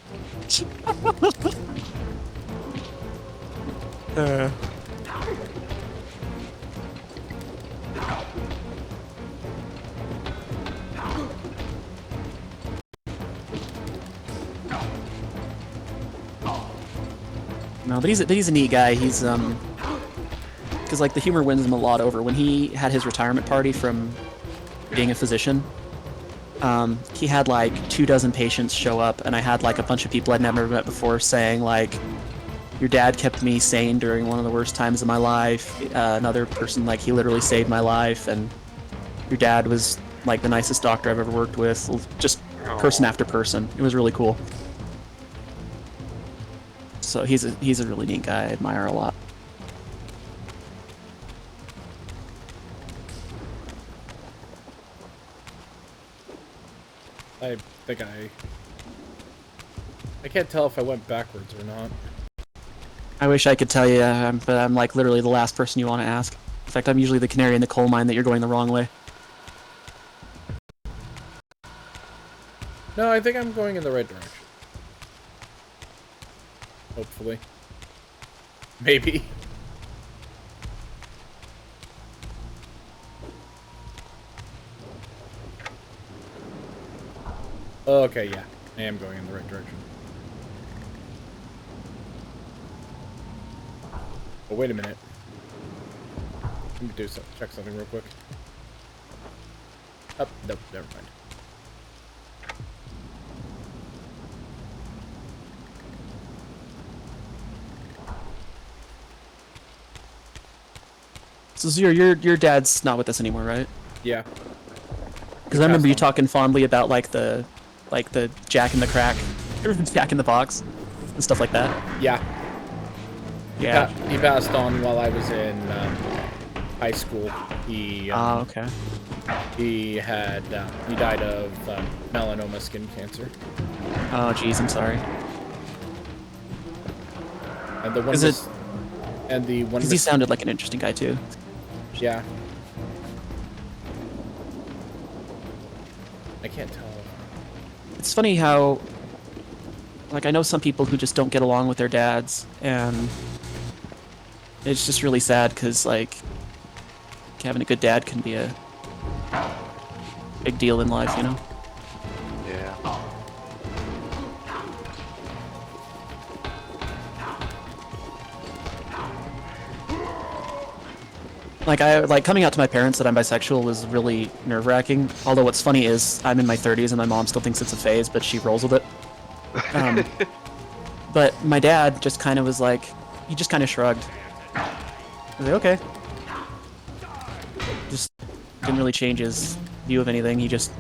No, but he's a neat guy. He's because like the humor wins him a lot over. When he had his retirement party from being a physician, he had like 24 patients show up, and I had like a bunch of people I'd never met before saying like, "Your dad kept me sane during one of the worst times of my life." Another person like, "He literally saved my life," and "Your dad was like the nicest doctor I've ever worked with." Just person after person. It was really cool. So he's a really neat guy. I admire a lot. I think I can't tell if I went backwards or not. I wish I could tell you, but I'm like literally the last person you want to ask. In fact, I'm usually the canary in the coal mine that you're going the wrong way. No, I think I'm going in the right direction. Hopefully. Maybe. Okay, yeah. I am going in the right direction. Oh, wait a minute. Let me do something. Check something real quick. Oh, nope, never mind. So your dad's not with us anymore, right? Yeah. Because I remember you talking fondly about like the Jack in the Crack, or Jack in the Box, and stuff like that. Yeah. Yeah. He passed on while I was in high school. He okay. He had he died of melanoma skin cancer. Oh, jeez, I'm sorry. And the one because he sounded like an interesting guy too. Yeah. I can't tell. It's funny how, like, I know some people who just don't get along with their dads, and it's just really sad because, like, having a good dad can be a big deal in life, you know? Yeah. Like coming out to my parents that I'm bisexual was really nerve-wracking. Although what's funny is I'm in my 30s and my mom still thinks it's a phase, but she rolls with it. But my dad just kind of was like, he just kind of shrugged. I was like, okay. Just didn't really change his view of anything. He just,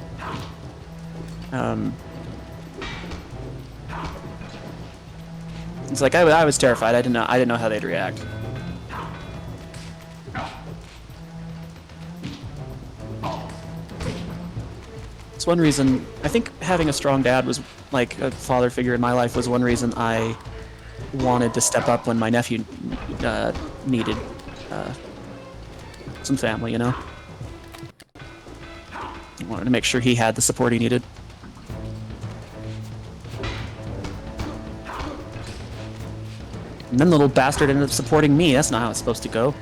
it's like I was terrified. I didn't know how they'd react. It's one reason, I think having a strong dad was, like, a father figure in my life was one reason I wanted to step up when my nephew needed some family, you know? I wanted to make sure he had the support he needed. And then the little bastard ended up supporting me. That's not how it's supposed to go.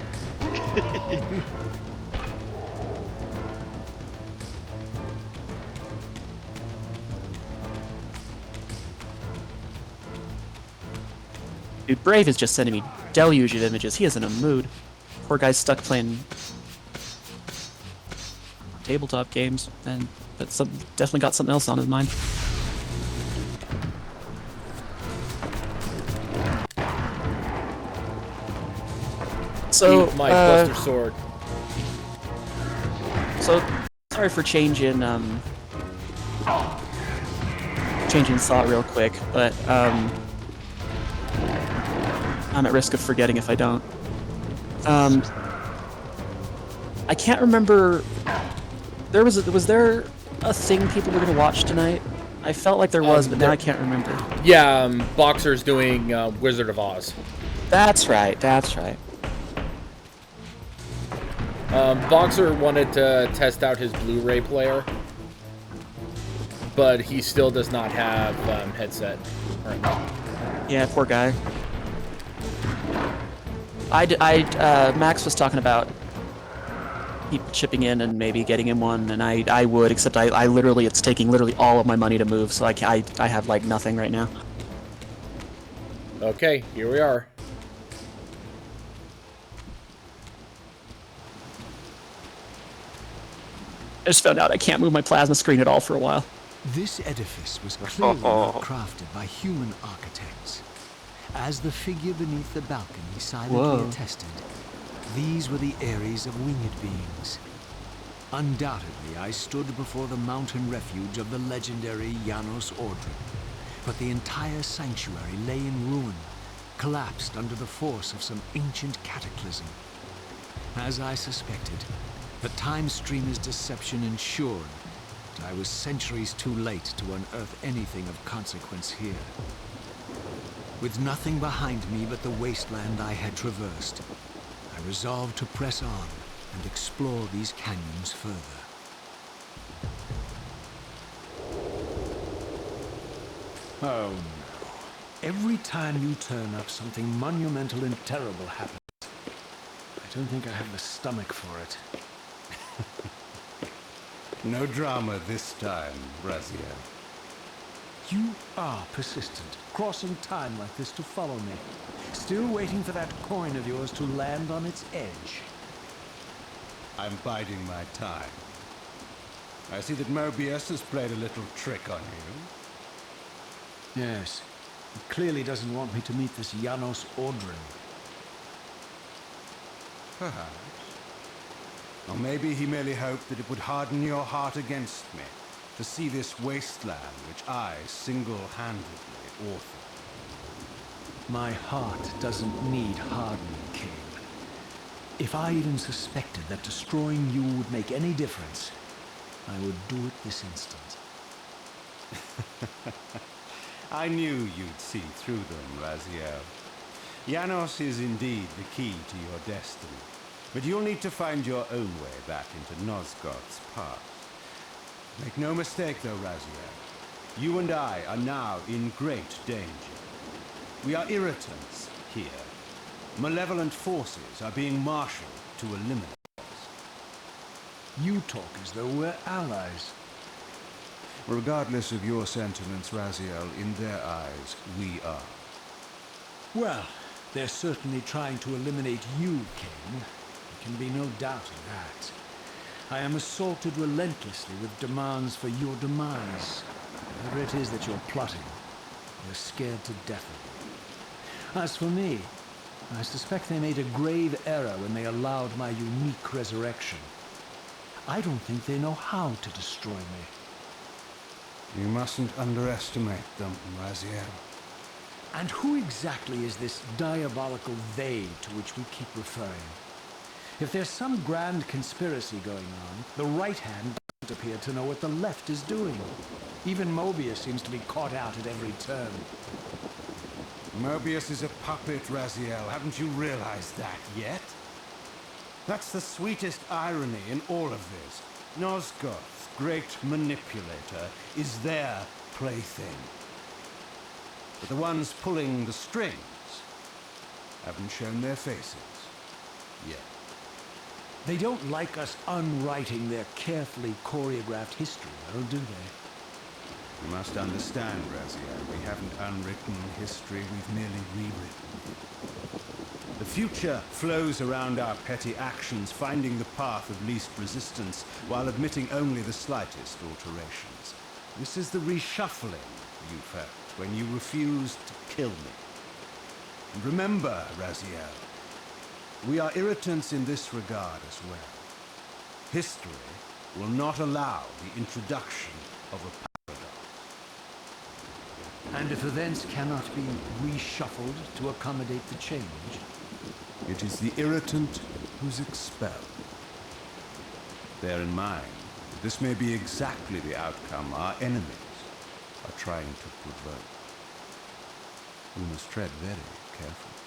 Dude, Brave is just sending me deluge of images. He is in a mood. Poor guy's stuck playing tabletop games, but definitely got something else on his mind. So, my Buster Sword. So, sorry for changing thought real quick, but I'm at risk of forgetting if I don't. I can't remember. Was there a thing people were gonna watch tonight? I felt like there was, but now I can't remember. Yeah, Boxer's doing Wizard of Oz. That's right. That's right. Boxer wanted to test out his Blu-ray player, but he still does not have headset currently. Yeah, poor guy. Max was talking about people chipping in and maybe getting him one, and I would, except I literally, it's taking literally all of my money to move, so I have like nothing right now. Okay, here we are. I just found out I can't move my plasma screen at all for a while. This edifice was clearly not crafted by human architects. As the figure beneath the balcony silently attested, these were the Ares of winged beings. Undoubtedly, I stood before the mountain refuge of the legendary Janos Ordren, but the entire sanctuary lay in ruin, collapsed under the force of some ancient cataclysm. As I suspected, the time streamer's deception ensured that I was centuries too late to unearth anything of consequence here. With nothing behind me but the wasteland I had traversed, I resolved to press on and explore these canyons further. Oh no. Every time you turn up, something monumental and terrible happens. I don't think I have the stomach for it. No drama this time, Raziel. You are persistent, crossing time like this to follow me. Still waiting for that coin of yours to land on its edge. I'm biding my time. I see that Mobius has played a little trick on you. Yes. He clearly doesn't want me to meet this Janos Ordren. Perhaps. Or maybe he merely hoped that it would harden your heart against me, to see this wasteland which I single-handedly authored. My heart doesn't need hardening, Kain. If I even suspected that destroying you would make any difference, I would do it this instant. I knew you'd see through them, Raziel. Janos is indeed the key to your destiny, but you'll need to find your own way back into Nosgoth's past. Make no mistake, though, Raziel. You and I are now in great danger. We are irritants here. Malevolent forces are being marshaled to eliminate us. You talk as though we're allies. Regardless of your sentiments, Raziel, in their eyes, we are. Well, they're certainly trying to eliminate you, Kain. There can be no doubt of that. I am assaulted relentlessly with demands for your demise. Whatever it is that you're plotting, they're scared to death of you. As for me, I suspect they made a grave error when they allowed my unique resurrection. I don't think they know how to destroy me. You mustn't underestimate them, Raziel. And who exactly is this diabolical they to which we keep referring? If there's some grand conspiracy going on, the right hand doesn't appear to know what the left is doing. Even Mobius seems to be caught out at every turn. Mobius is a puppet, Raziel. Haven't you realized that yet? That's the sweetest irony in all of this. Nosgoth, great manipulator, is their plaything. But the ones pulling the strings haven't shown their faces yet. They don't like us unwriting their carefully choreographed history, though, do they? You must understand, Raziel, we haven't unwritten history, we've merely rewritten it. The future flows around our petty actions, finding the path of least resistance, while admitting only the slightest alterations. This is the reshuffling you felt when you refused to kill me. And remember, Raziel, we are irritants in this regard as well. History will not allow the introduction of a paradox. And if events cannot be reshuffled to accommodate the change? It is the irritant who's expelled. Bear in mind, this may be exactly the outcome our enemies are trying to provoke. We must tread very carefully.